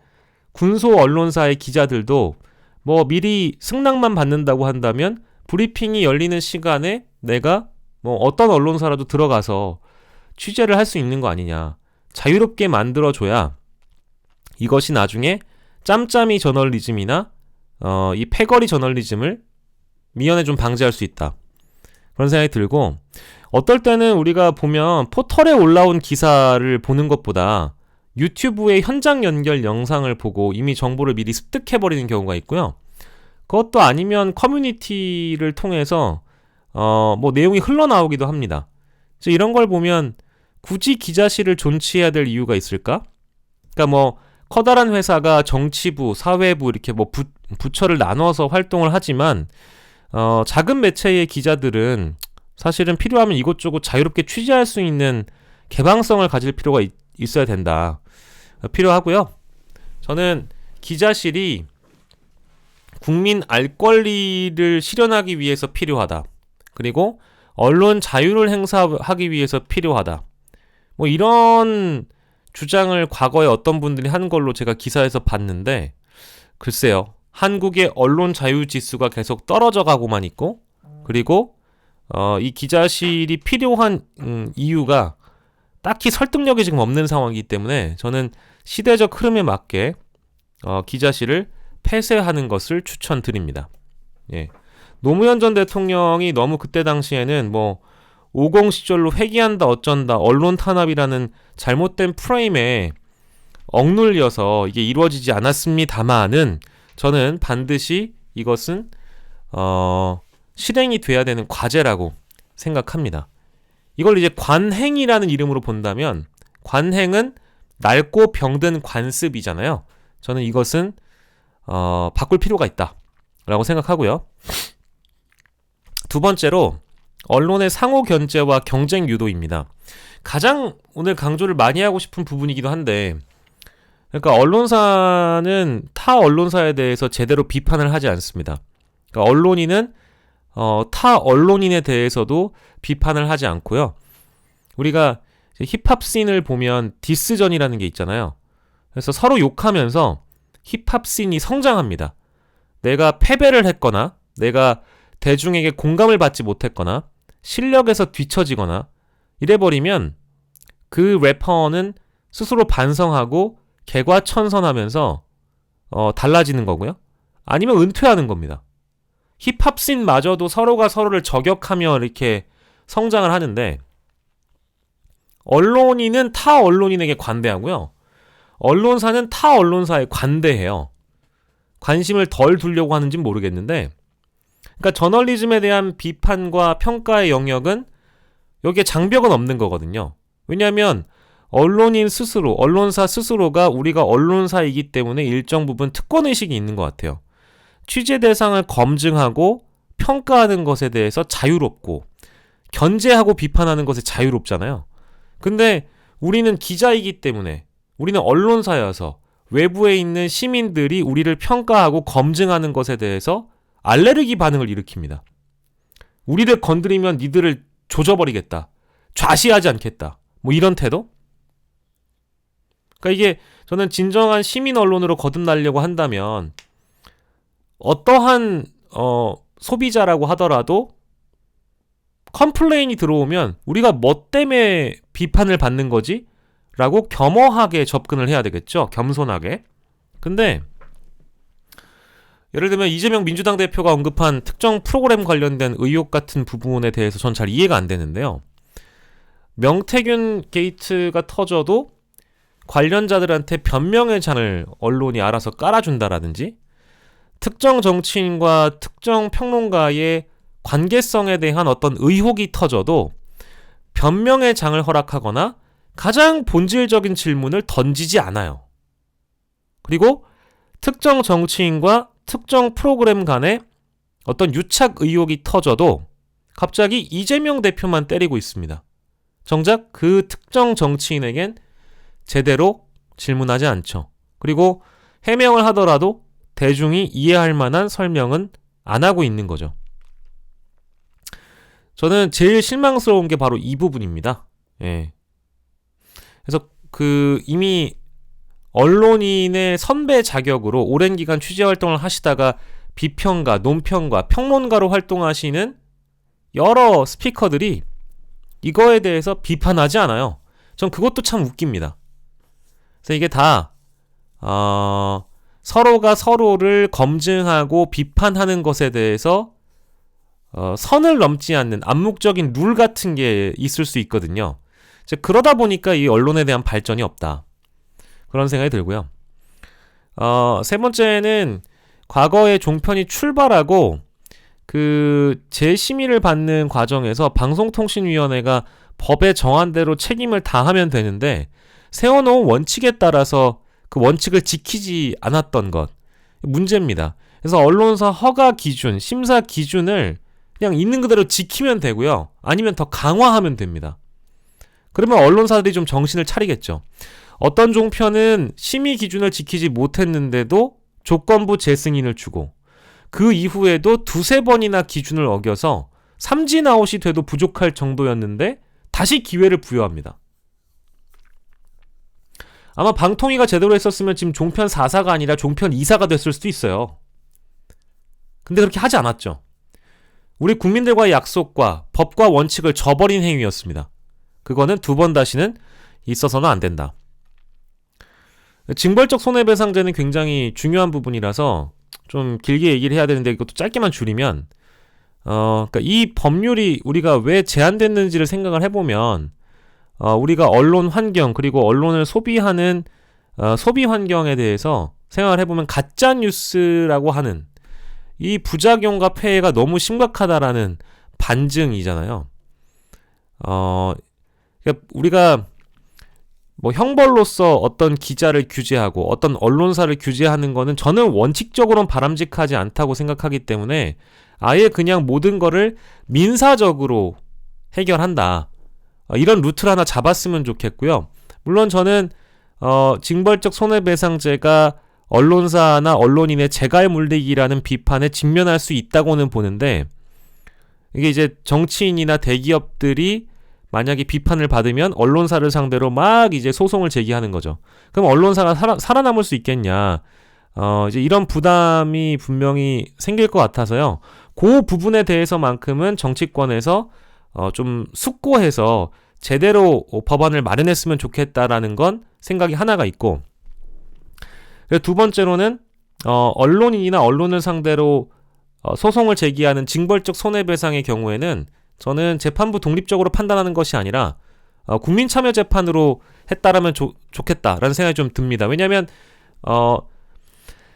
군소 언론사의 기자들도 뭐 미리 승낙만 받는다고 한다면 브리핑이 열리는 시간에 내가 뭐 어떤 언론사라도 들어가서 취재를 할 수 있는 거 아니냐. 자유롭게 만들어줘야 이것이 나중에 짬짬이 저널리즘이나 이 패거리 저널리즘을 미연에 좀 방지할 수 있다. 그런 생각이 들고 어떨 때는 우리가 보면 포털에 올라온 기사를 보는 것보다 유튜브의 현장 연결 영상을 보고 이미 정보를 미리 습득해버리는 경우가 있고요. 그것도 아니면 커뮤니티를 통해서 뭐 내용이 흘러나오기도 합니다. 그래서 이런 걸 보면 굳이 기자실을 존치해야 될 이유가 있을까? 그러니까 뭐 커다란 회사가 정치부, 사회부 이렇게 뭐 부처를 나눠서 활동을 하지만 작은 매체의 기자들은 사실은 필요하면 이곳저곳 자유롭게 취재할 수 있는 개방성을 가질 필요가 있어야 된다. 필요하고요. 저는 기자실이 국민 알 권리를 실현하기 위해서 필요하다. 그리고 언론 자유를 행사하기 위해서 필요하다. 뭐 이런 주장을 과거에 어떤 분들이 한 걸로 제가 기사에서 봤는데 글쎄요. 한국의 언론 자유 지수가 계속 떨어져 가고만 있고 그리고 이 기자실이 필요한 이유가 딱히 설득력이 지금 없는 상황이기 때문에 저는 시대적 흐름에 맞게 기자실을 폐쇄하는 것을 추천드립니다. 예. 노무현 전 대통령이 너무 그때 당시에는 뭐 50 시절로 회귀한다 어쩐다 언론 탄압이라는 잘못된 프레임에 억눌려서 이게 이루어지지 않았습니다만은 저는 반드시 이것은 실행이 돼야 되는 과제라고 생각합니다. 이걸 이제 관행이라는 이름으로 본다면 관행은 낡고 병든 관습이잖아요. 저는 이것은 바꿀 필요가 있다라고 생각하고요. 두 번째로 언론의 상호 견제와 경쟁 유도입니다. 가장 오늘 강조를 많이 하고 싶은 부분이기도 한데 그러니까 언론사는 타 언론사에 대해서 제대로 비판을 하지 않습니다. 그러니까 언론인은 타 언론인에 대해서도 비판을 하지 않고요. 우리가 힙합 씬을 보면 디스전이라는 게 있잖아요. 그래서 서로 욕하면서 힙합 씬이 성장합니다. 내가 패배를 했거나 내가 대중에게 공감을 받지 못했거나 실력에서 뒤처지거나 이래버리면 그 래퍼는 스스로 반성하고 개과천선하면서 달라지는 거고요. 아니면 은퇴하는 겁니다. 힙합 씬마저도 서로가 서로를 저격하며 이렇게 성장을 하는데 언론인은 타 언론인에게 관대하고요. 언론사는 타 언론사에 관대해요. 관심을 덜 두려고 하는지는 모르겠는데 그러니까 저널리즘에 대한 비판과 평가의 영역은 여기에 장벽은 없는 거거든요. 왜냐하면 언론인 스스로, 언론사 스스로가 우리가 언론사이기 때문에 일정 부분 특권의식이 있는 것 같아요. 취재 대상을 검증하고 평가하는 것에 대해서 자유롭고 견제하고 비판하는 것에 자유롭잖아요. 근데 우리는 기자이기 때문에 우리는 언론사여서 외부에 있는 시민들이 우리를 평가하고 검증하는 것에 대해서 알레르기 반응을 일으킵니다. 우리를 건드리면 니들을 조져버리겠다. 좌시하지 않겠다. 뭐 이런 태도? 그러니까 이게 저는 진정한 시민 언론으로 거듭나려고 한다면 어떠한 소비자라고 하더라도 컴플레인이 들어오면 우리가 뭐 때문에 비판을 받는 거지? 라고 겸허하게 접근을 해야 되겠죠. 겸손하게. 근데 예를 들면 이재명 민주당 대표가 언급한 특정 프로그램 관련된 의혹 같은 부분에 대해서 전 잘 이해가 안 되는데요. 명태균 게이트가 터져도 관련자들한테 변명의 장을 언론이 알아서 깔아준다라든지, 특정 정치인과 특정 평론가의 관계성에 대한 어떤 의혹이 터져도 변명의 장을 허락하거나 가장 본질적인 질문을 던지지 않아요. 그리고 특정 정치인과 특정 프로그램 간에 어떤 유착 의혹이 터져도 갑자기 이재명 대표만 때리고 있습니다. 정작 그 특정 정치인에겐 제대로 질문하지 않죠. 그리고 해명을 하더라도 대중이 이해할 만한 설명은 안 하고 있는 거죠. 저는 제일 실망스러운 게 바로 이 부분입니다. 예. 그래서 이미 언론인의 선배 자격으로 오랜 기간 취재 활동을 하시다가 비평가, 논평가, 평론가로 활동하시는 여러 스피커들이 이거에 대해서 비판하지 않아요. 전 그것도 참 웃깁니다. 그래서 이게 다 서로가 서로를 검증하고 비판하는 것에 대해서 선을 넘지 않는 암묵적인 룰 같은 게 있을 수 있거든요. 그러다 보니까 이 언론에 대한 발전이 없다. 그런 생각이 들고요. 세 번째는 과거에 종편이 출발하고 재심의를 받는 과정에서 방송통신위원회가 법에 정한 대로 책임을 다하면 되는데 세워놓은 원칙에 따라서 그 원칙을 지키지 않았던 것, 문제입니다. 그래서 언론사 허가 기준, 심사 기준을 그냥 있는 그대로 지키면 되고요. 아니면 더 강화하면 됩니다. 그러면 언론사들이 좀 정신을 차리겠죠. 어떤 종편은 심의 기준을 지키지 못했는데도 조건부 재승인을 주고, 그 이후에도 두세 번이나 기준을 어겨서 삼진아웃이 돼도 부족할 정도였는데 다시 기회를 부여합니다. 아마 방통위가 제대로 했었으면 지금 종편 4사가 아니라 종편 2사가 됐을 수도 있어요. 근데 그렇게 하지 않았죠. 우리 국민들과의 약속과 법과 원칙을 저버린 행위였습니다. 그거는 두 번 다시는 있어서는 안 된다. 징벌적 손해배상제는 굉장히 중요한 부분이라서 좀 길게 얘기를 해야 되는데 이것도 짧게만 줄이면 그러니까 이 법률이 우리가 왜 제안됐는지를 생각을 해보면 우리가 언론 환경 그리고 언론을 소비하는 소비 환경에 대해서 생각을 해보면 가짜 뉴스라고 하는 이 부작용과 폐해가 너무 심각하다라는 반증이잖아요. 그러니까 우리가 뭐 형벌로서 어떤 기자를 규제하고 어떤 언론사를 규제하는 거는 저는 원칙적으로는 바람직하지 않다고 생각하기 때문에 아예 그냥 모든 거를 민사적으로 해결한다. 이런 루트를 하나 잡았으면 좋겠고요. 물론 저는 징벌적 손해배상제가 언론사나 언론인의 재갈 물리기라는 비판에 직면할 수 있다고는 보는데, 이게 이제 정치인이나 대기업들이 만약에 비판을 받으면 언론사를 상대로 막 이제 소송을 제기하는 거죠. 그럼 언론사가 살아남을 수 있겠냐? 이제 이런 부담이 분명히 생길 것 같아서요. 그 부분에 대해서만큼은 정치권에서 좀 숙고해서 제대로 법안을 마련했으면 좋겠다라는 건 생각이 하나가 있고, 두 번째로는 언론인이나 언론을 상대로 소송을 제기하는 징벌적 손해배상의 경우에는 저는 재판부 독립적으로 판단하는 것이 아니라 국민참여재판으로 했다라면 좋겠다라는 생각이 좀 듭니다. 왜냐하면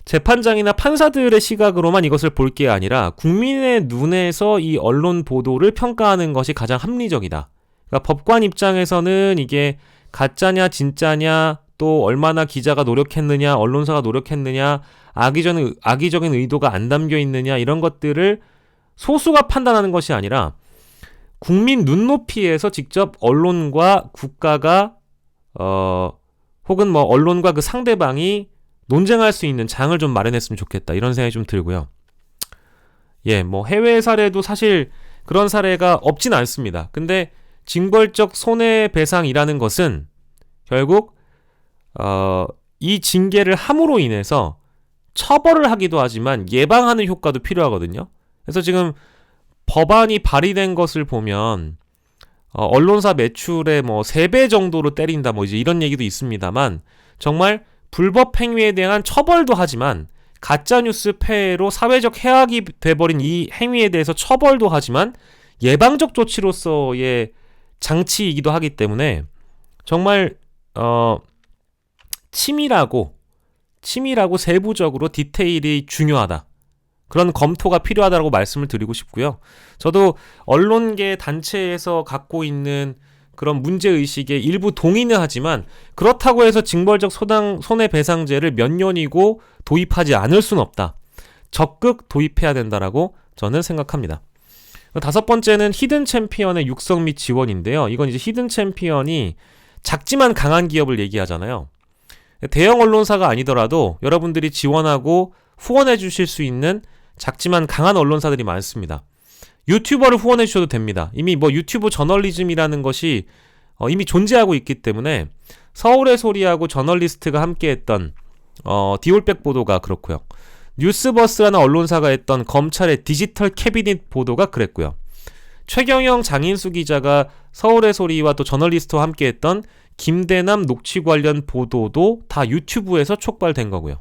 재판장이나 판사들의 시각으로만 이것을 볼 게 아니라 국민의 눈에서 이 언론 보도를 평가하는 것이 가장 합리적이다. 그러니까 법관 입장에서는 이게 가짜냐 진짜냐, 또 얼마나 기자가 노력했느냐, 언론사가 노력했느냐, 악의적인 의도가 안 담겨 있느냐, 이런 것들을 소수가 판단하는 것이 아니라 국민 눈높이에서 직접 언론과 국가가 혹은 뭐 언론과 그 상대방이 논쟁할 수 있는 장을 좀 마련했으면 좋겠다, 이런 생각이 좀 들고요. 뭐 해외 사례도 사실 그런 사례가 없진 않습니다. 근데 징벌적 손해배상이라는 것은 결국 이 징계를 함으로 인해서 처벌을 하기도 하지만 예방하는 효과도 필요하거든요. 그래서 지금 법안이 발의된 것을 보면 언론사 매출의 뭐 3배 정도로 때린다 뭐 이제 이런 얘기도 있습니다만 정말 불법 행위에 대한 처벌도 하지만 가짜뉴스 폐해로 사회적 해악이 돼버린 이 행위에 대해서 처벌도 하지만 예방적 조치로서의 장치이기도 하기 때문에 정말 치밀하고 세부적으로 디테일이 중요하다. 그런 검토가 필요하다고 말씀을 드리고 싶고요. 저도 언론계 단체에서 갖고 있는 그런 문제의식에 일부 동의는 하지만 그렇다고 해서 징벌적 손해배상제를 몇 년이고 도입하지 않을 수는 없다. 적극 도입해야 된다라고 저는 생각합니다. 5번째는 히든 챔피언의 육성 및 지원인데요. 이건 이제 히든 챔피언이 작지만 강한 기업을 얘기하잖아요. 대형 언론사가 아니더라도 여러분들이 지원하고 후원해 주실 수 있는 작지만 강한 언론사들이 많습니다. 유튜버를 후원해 주셔도 됩니다. 이미 뭐 유튜브 저널리즘이라는 것이 이미 존재하고 있기 때문에 서울의 소리하고 저널리스트가 함께했던 디올백 보도가 그렇고요. 뉴스버스라는 언론사가 했던 검찰의 디지털 캐비닛 보도가 그랬고요. 최경영 장인수 기자가 서울의 소리와 또 저널리스트와 함께했던 김대남 녹취 관련 보도도 다 유튜브에서 촉발된 거고요.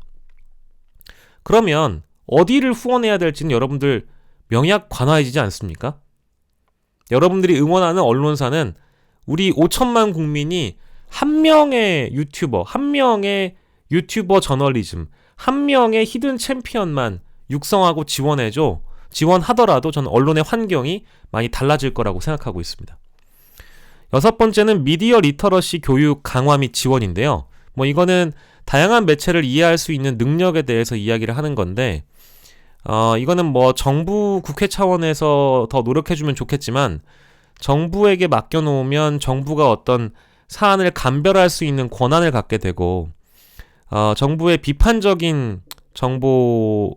그러면 어디를 후원해야 될지는 여러분들 명약 관화해지지 않습니까? 여러분들이 응원하는 언론사는 우리 5천만 국민이 한 명의 유튜버 저널리즘, 한 명의 히든 챔피언만 육성하고 지원하더라도 저는 언론의 환경이 많이 달라질 거라고 생각하고 있습니다. 6번째는 미디어 리터러시 교육 강화 및 지원인데요. 뭐 이거는 다양한 매체를 이해할 수 있는 능력에 대해서 이야기를 하는 건데 이거는 뭐 정부 국회 차원에서 더 노력해주면 좋겠지만 정부에게 맡겨놓으면 정부가 어떤 사안을 감별할 수 있는 권한을 갖게 되고 정부의 비판적인 정보는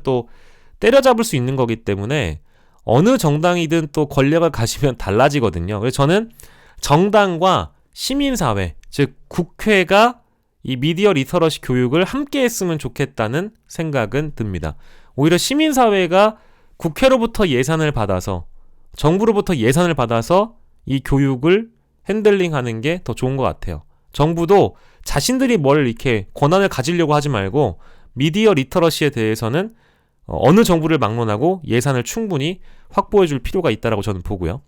또 때려잡을 수 있는 거기 때문에 어느 정당이든 또 권력을 가지면 달라지거든요. 그래서 저는 정당과 시민사회, 즉 국회가 이 미디어 리터러시 교육을 함께 했으면 좋겠다는 생각은 듭니다. 오히려 시민사회가 국회로부터 예산을 받아서 정부로부터 예산을 받아서 이 교육을 핸들링하는 게 더 좋은 것 같아요. 정부도 자신들이 뭘 이렇게 권한을 가지려고 하지 말고 미디어 리터러시에 대해서는 어느 정부를 막론하고 예산을 충분히 확보해 줄 필요가 있다고 저는 보고요.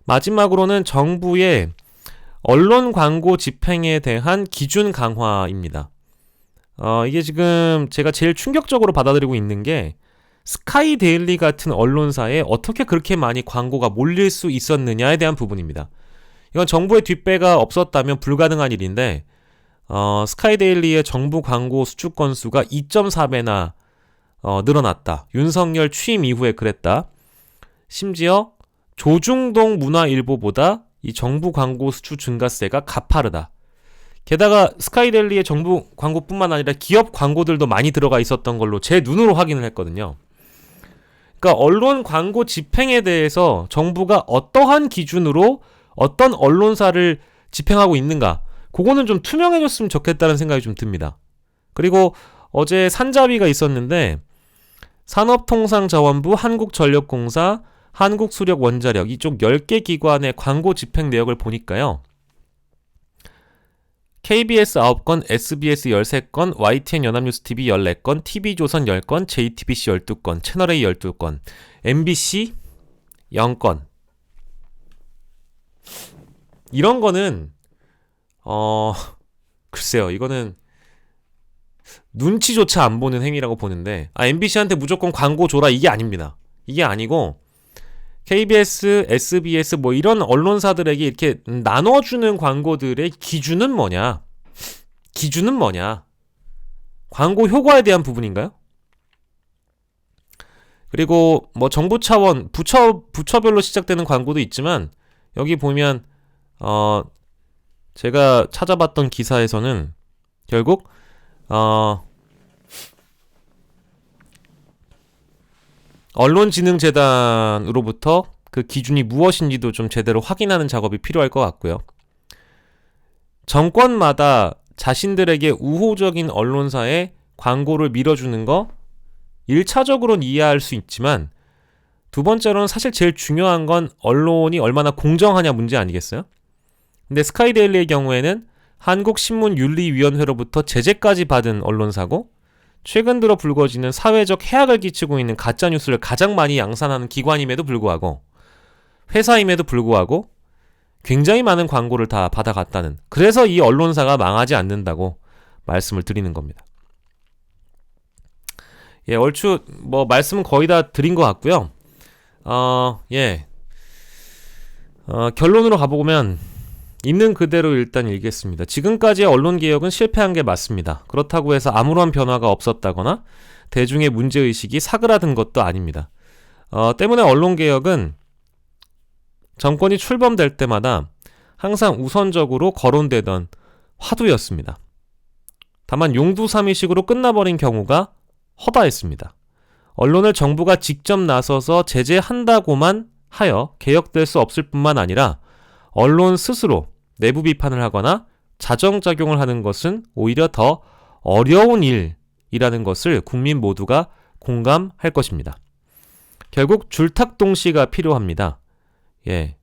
마지막으로는 정부의 언론 광고 집행에 대한 기준 강화입니다. 이게 지금 제가 제일 충격적으로 받아들이고 있는 게 스카이 데일리 같은 언론사에 어떻게 그렇게 많이 광고가 몰릴 수 있었느냐에 대한 부분입니다. 이건 정부의 뒷배가 없었다면 불가능한 일인데 스카이 데일리의 정부 광고 수주 건수가 2.4배나 늘어났다. 윤석열 취임 이후에 그랬다. 심지어 조중동 문화일보보다 이 정부 광고 수주 증가세가 가파르다. 게다가 스카이데일리의 정부 광고뿐만 아니라 기업 광고들도 많이 들어가 있었던 걸로 제 눈으로 확인을 했거든요. 그러니까 언론 광고 집행에 대해서 정부가 어떠한 기준으로 어떤 언론사를 집행하고 있는가, 그거는 좀 투명해졌으면 좋겠다는 생각이 좀 듭니다. 그리고 어제 산자위가 있었는데 산업통상자원부, 한국전력공사, 한국수력원자력 이쪽 10개 기관의 광고 집행 내역을 보니까요. KBS 9건, SBS 13건, YTN 연합뉴스TV 14건, TV조선 10건, JTBC 12건, 채널A 12건, MBC 0건. 이런 거는 글쎄요. 이거는 눈치조차 안 보는 행위라고 보는데 MBC한테 무조건 광고 줘라 이게 아닙니다. 이게 아니고 KBS, SBS 뭐 이런 언론사들에게 이렇게 나눠주는 광고들의 기준은 뭐냐? 기준은 뭐냐? 광고 효과에 대한 부분인가요? 그리고 뭐 정부 차원, 부처별로 시작되는 광고도 있지만 여기 보면 제가 찾아봤던 기사에서는 결국 언론진흥재단으로부터 그 기준이 무엇인지도 좀 제대로 확인하는 작업이 필요할 것 같고요. 정권마다 자신들에게 우호적인 언론사에 광고를 밀어주는 거, 1차적으로는 이해할 수 있지만 두 번째로는 사실 제일 중요한 건 언론이 얼마나 공정하냐 문제 아니겠어요? 근데 스카이데일리의 경우에는 한국신문윤리위원회로부터 제재까지 받은 언론사고 최근 들어 불거지는 사회적 해악을 끼치고 있는 가짜뉴스를 가장 많이 양산하는 기관임에도 불구하고 회사임에도 불구하고 굉장히 많은 광고를 다 받아갔다는, 그래서 이 언론사가 망하지 않는다고 말씀을 드리는 겁니다. 예, 얼추 말씀은 거의 다 드린 것 같고요. 결론으로 가보면 있는 그대로 일단 읽겠습니다. 지금까지의 언론개혁은 실패한 게 맞습니다. 그렇다고 해서 아무런 변화가 없었다거나 대중의 문제의식이 사그라든 것도 아닙니다. 때문에 언론개혁은 정권이 출범될 때마다 항상 우선적으로 거론되던 화두였습니다. 다만 용두사미식으로 끝나버린 경우가 허다했습니다. 언론을 정부가 직접 나서서 제재한다고만 하여 개혁될 수 없을 뿐만 아니라 언론 스스로 내부 비판을 하거나 자정작용을 하는 것은 오히려 더 어려운 일이라는 것을 국민 모두가 공감할 것입니다. 결국 줄탁동시가 필요합니다. 예.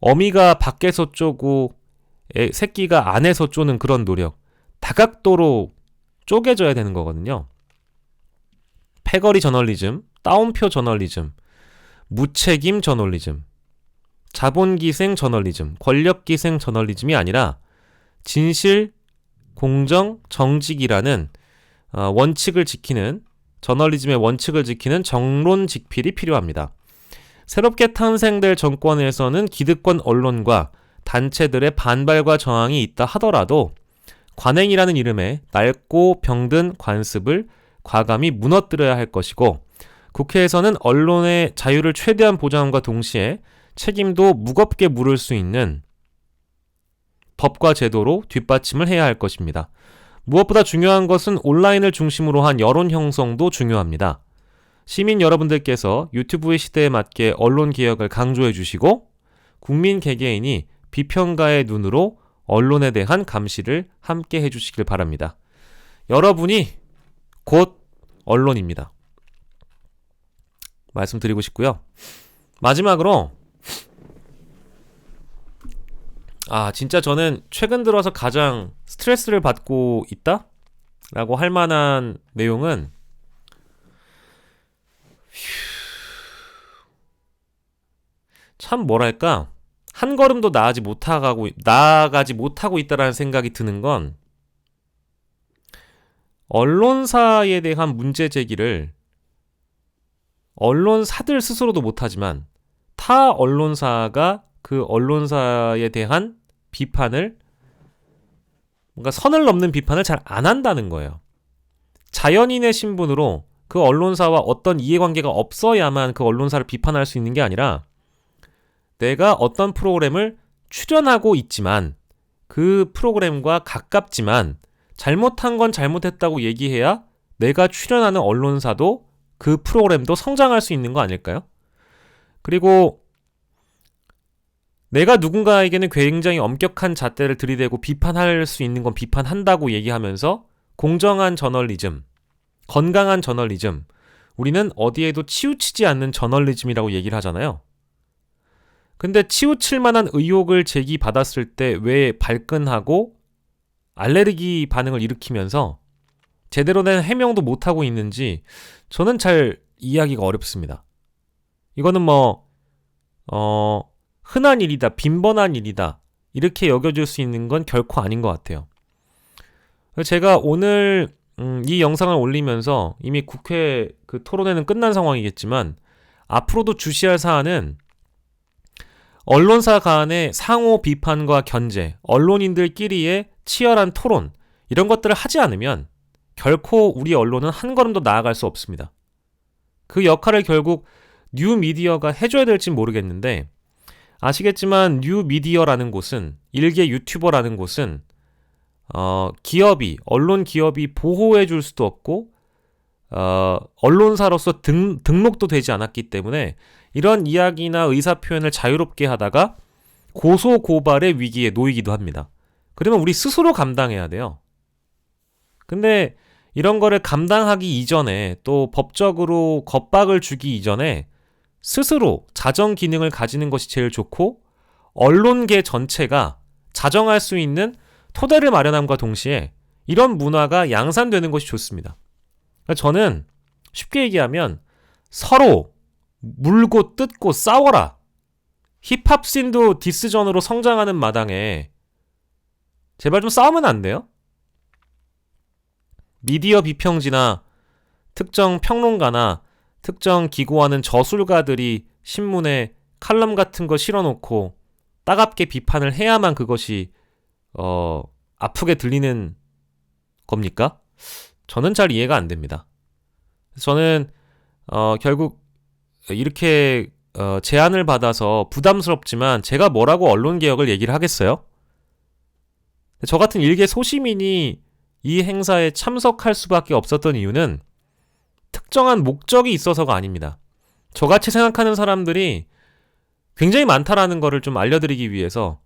어미가 밖에서 쪼고 새끼가 안에서 쪼는 그런 노력, 다각도로 쪼개져야 되는 거거든요. 패거리 저널리즘, 따옴표 저널리즘, 무책임 저널리즘, 자본기생 저널리즘, 권력기생 저널리즘이 아니라 진실, 공정, 정직이라는 원칙을 지키는, 저널리즘의 원칙을 지키는 정론직필이 필요합니다. 새롭게 탄생될 정권에서는 기득권 언론과 단체들의 반발과 저항이 있다 하더라도 관행이라는 이름의 낡고 병든 관습을 과감히 무너뜨려야 할 것이고, 국회에서는 언론의 자유를 최대한 보장함과 동시에 책임도 무겁게 물을 수 있는 법과 제도로 뒷받침을 해야 할 것입니다. 무엇보다 중요한 것은 온라인을 중심으로 한 여론 형성도 중요합니다. 시민 여러분들께서 유튜브의 시대에 맞게 언론 개혁을 강조해 주시고 국민 개개인이 비평가의 눈으로 언론에 대한 감시를 함께 해주시길 바랍니다. 여러분이 곧 언론입니다. 말씀드리고 싶고요. 마지막으로 진짜 저는 최근 들어서 가장 스트레스를 받고 있다? 라고 할 만한 내용은 참 뭐랄까, 한 걸음도 나아가지 못하고 있다라는 생각이 드는 건, 언론사에 대한 문제 제기를 언론사들 스스로도 못하지만 타 언론사가 그 언론사에 대한 비판을, 뭔가 선을 넘는 비판을 잘 안 한다는 거예요. 자연인의 신분으로 그 언론사와 어떤 이해관계가 없어야만 그 언론사를 비판할 수 있는 게 아니라, 내가 어떤 프로그램을 출연하고 있지만 그 프로그램과 가깝지만 잘못한 건 잘못했다고 얘기해야 내가 출연하는 언론사도 그 프로그램도 성장할 수 있는 거 아닐까요? 그리고 내가 누군가에게는 굉장히 엄격한 잣대를 들이대고 비판할 수 있는 건 비판한다고 얘기하면서 공정한 저널리즘, 건강한 저널리즘, 우리는 어디에도 치우치지 않는 저널리즘이라고 얘기를 하잖아요. 근데 치우칠 만한 의혹을 제기받았을 때 왜 발끈하고 알레르기 반응을 일으키면서 제대로 된 해명도 못하고 있는지 저는 잘 이해하기가 어렵습니다. 이거는 흔한 일이다, 빈번한 일이다, 이렇게 여겨질 수 있는 건 결코 아닌 것 같아요. 제가 오늘 이 영상을 올리면서 이미 국회 그 토론회는 끝난 상황이겠지만 앞으로도 주시할 사안은 언론사 간의 상호 비판과 견제, 언론인들끼리의 치열한 토론, 이런 것들을 하지 않으면 결코 우리 언론은 한 걸음도 나아갈 수 없습니다. 그 역할을 결국 뉴미디어가 해줘야 될진 모르겠는데, 아시겠지만 뉴미디어라는 곳은, 일개 유튜버라는 곳은 언론 기업이 보호해줄 수도 없고 언론사로서 등록도 되지 않았기 때문에 이런 이야기나 의사표현을 자유롭게 하다가 고소고발의 위기에 놓이기도 합니다. 그러면 우리 스스로 감당해야 돼요. 근데 이런 거를 감당하기 이전에 또 법적으로 겁박을 주기 이전에 스스로 자정 기능을 가지는 것이 제일 좋고 언론계 전체가 자정할 수 있는 토대를 마련함과 동시에 이런 문화가 양산되는 것이 좋습니다. 저는 쉽게 얘기하면 서로 물고 뜯고 싸워라. 힙합 씬도 디스전으로 성장하는 마당에 제발 좀 싸우면 안 돼요? 미디어 비평지나 특정 평론가나 특정 기고하는 저술가들이 신문에 칼럼 같은 거 실어놓고 따갑게 비판을 해야만 그것이 아프게 들리는 겁니까? 저는 잘 이해가 안 됩니다. 저는 결국 이렇게 제안을 받아서 부담스럽지만 제가 뭐라고 언론개혁을 얘기를 하겠어요? 저 같은 일개 소시민이 이 행사에 참석할 수밖에 없었던 이유는 특정한 목적이 있어서가 아닙니다. 저같이 생각하는 사람들이 굉장히 많다라는 거를 좀 알려드리기 위해서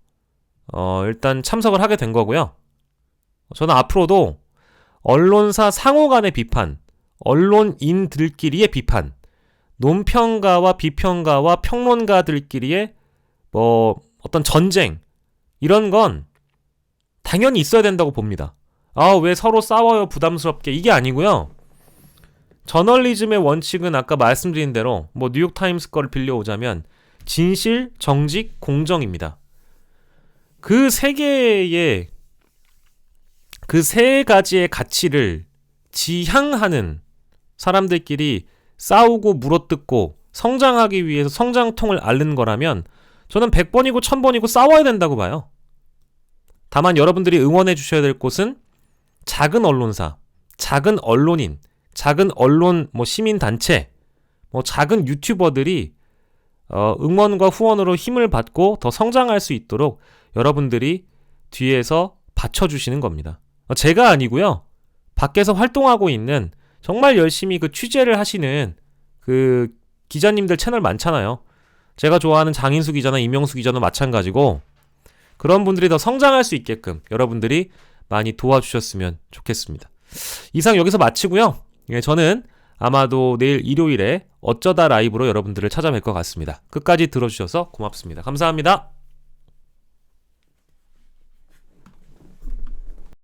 일단 참석을 하게 된 거고요. 저는 앞으로도 언론사 상호 간의 비판, 언론인들끼리의 비판, 논평가와 비평가와 평론가들끼리의 어떤 전쟁, 이런 건 당연히 있어야 된다고 봅니다. 왜 서로 싸워요 부담스럽게, 이게 아니고요. 저널리즘의 원칙은 아까 말씀드린 대로 뉴욕타임스 거를 빌려오자면 진실, 정직, 공정입니다. 그 세 가지의 가치를 지향하는 사람들끼리 싸우고 물어뜯고 성장하기 위해서 성장통을 앓는 거라면 저는 100번이고 1000번이고 싸워야 된다고 봐요. 다만 여러분들이 응원해 주셔야 될 곳은 작은 언론사, 작은 언론인, 작은 언론 시민단체, 작은 유튜버들이 응원과 후원으로 힘을 받고 더 성장할 수 있도록 여러분들이 뒤에서 받쳐주시는 겁니다. 제가 아니고요. 밖에서 활동하고 있는 정말 열심히 그 취재를 하시는 그 기자님들 채널 많잖아요. 제가 좋아하는 장인수 기자나 이명수 기자도 마찬가지고 그런 분들이 더 성장할 수 있게끔 여러분들이 많이 도와주셨으면 좋겠습니다. 이상 여기서 마치고요. 저는 아마도 내일 일요일에 어쩌다 라이브로 여러분들을 찾아뵐 것 같습니다. 끝까지 들어주셔서 고맙습니다. 감사합니다.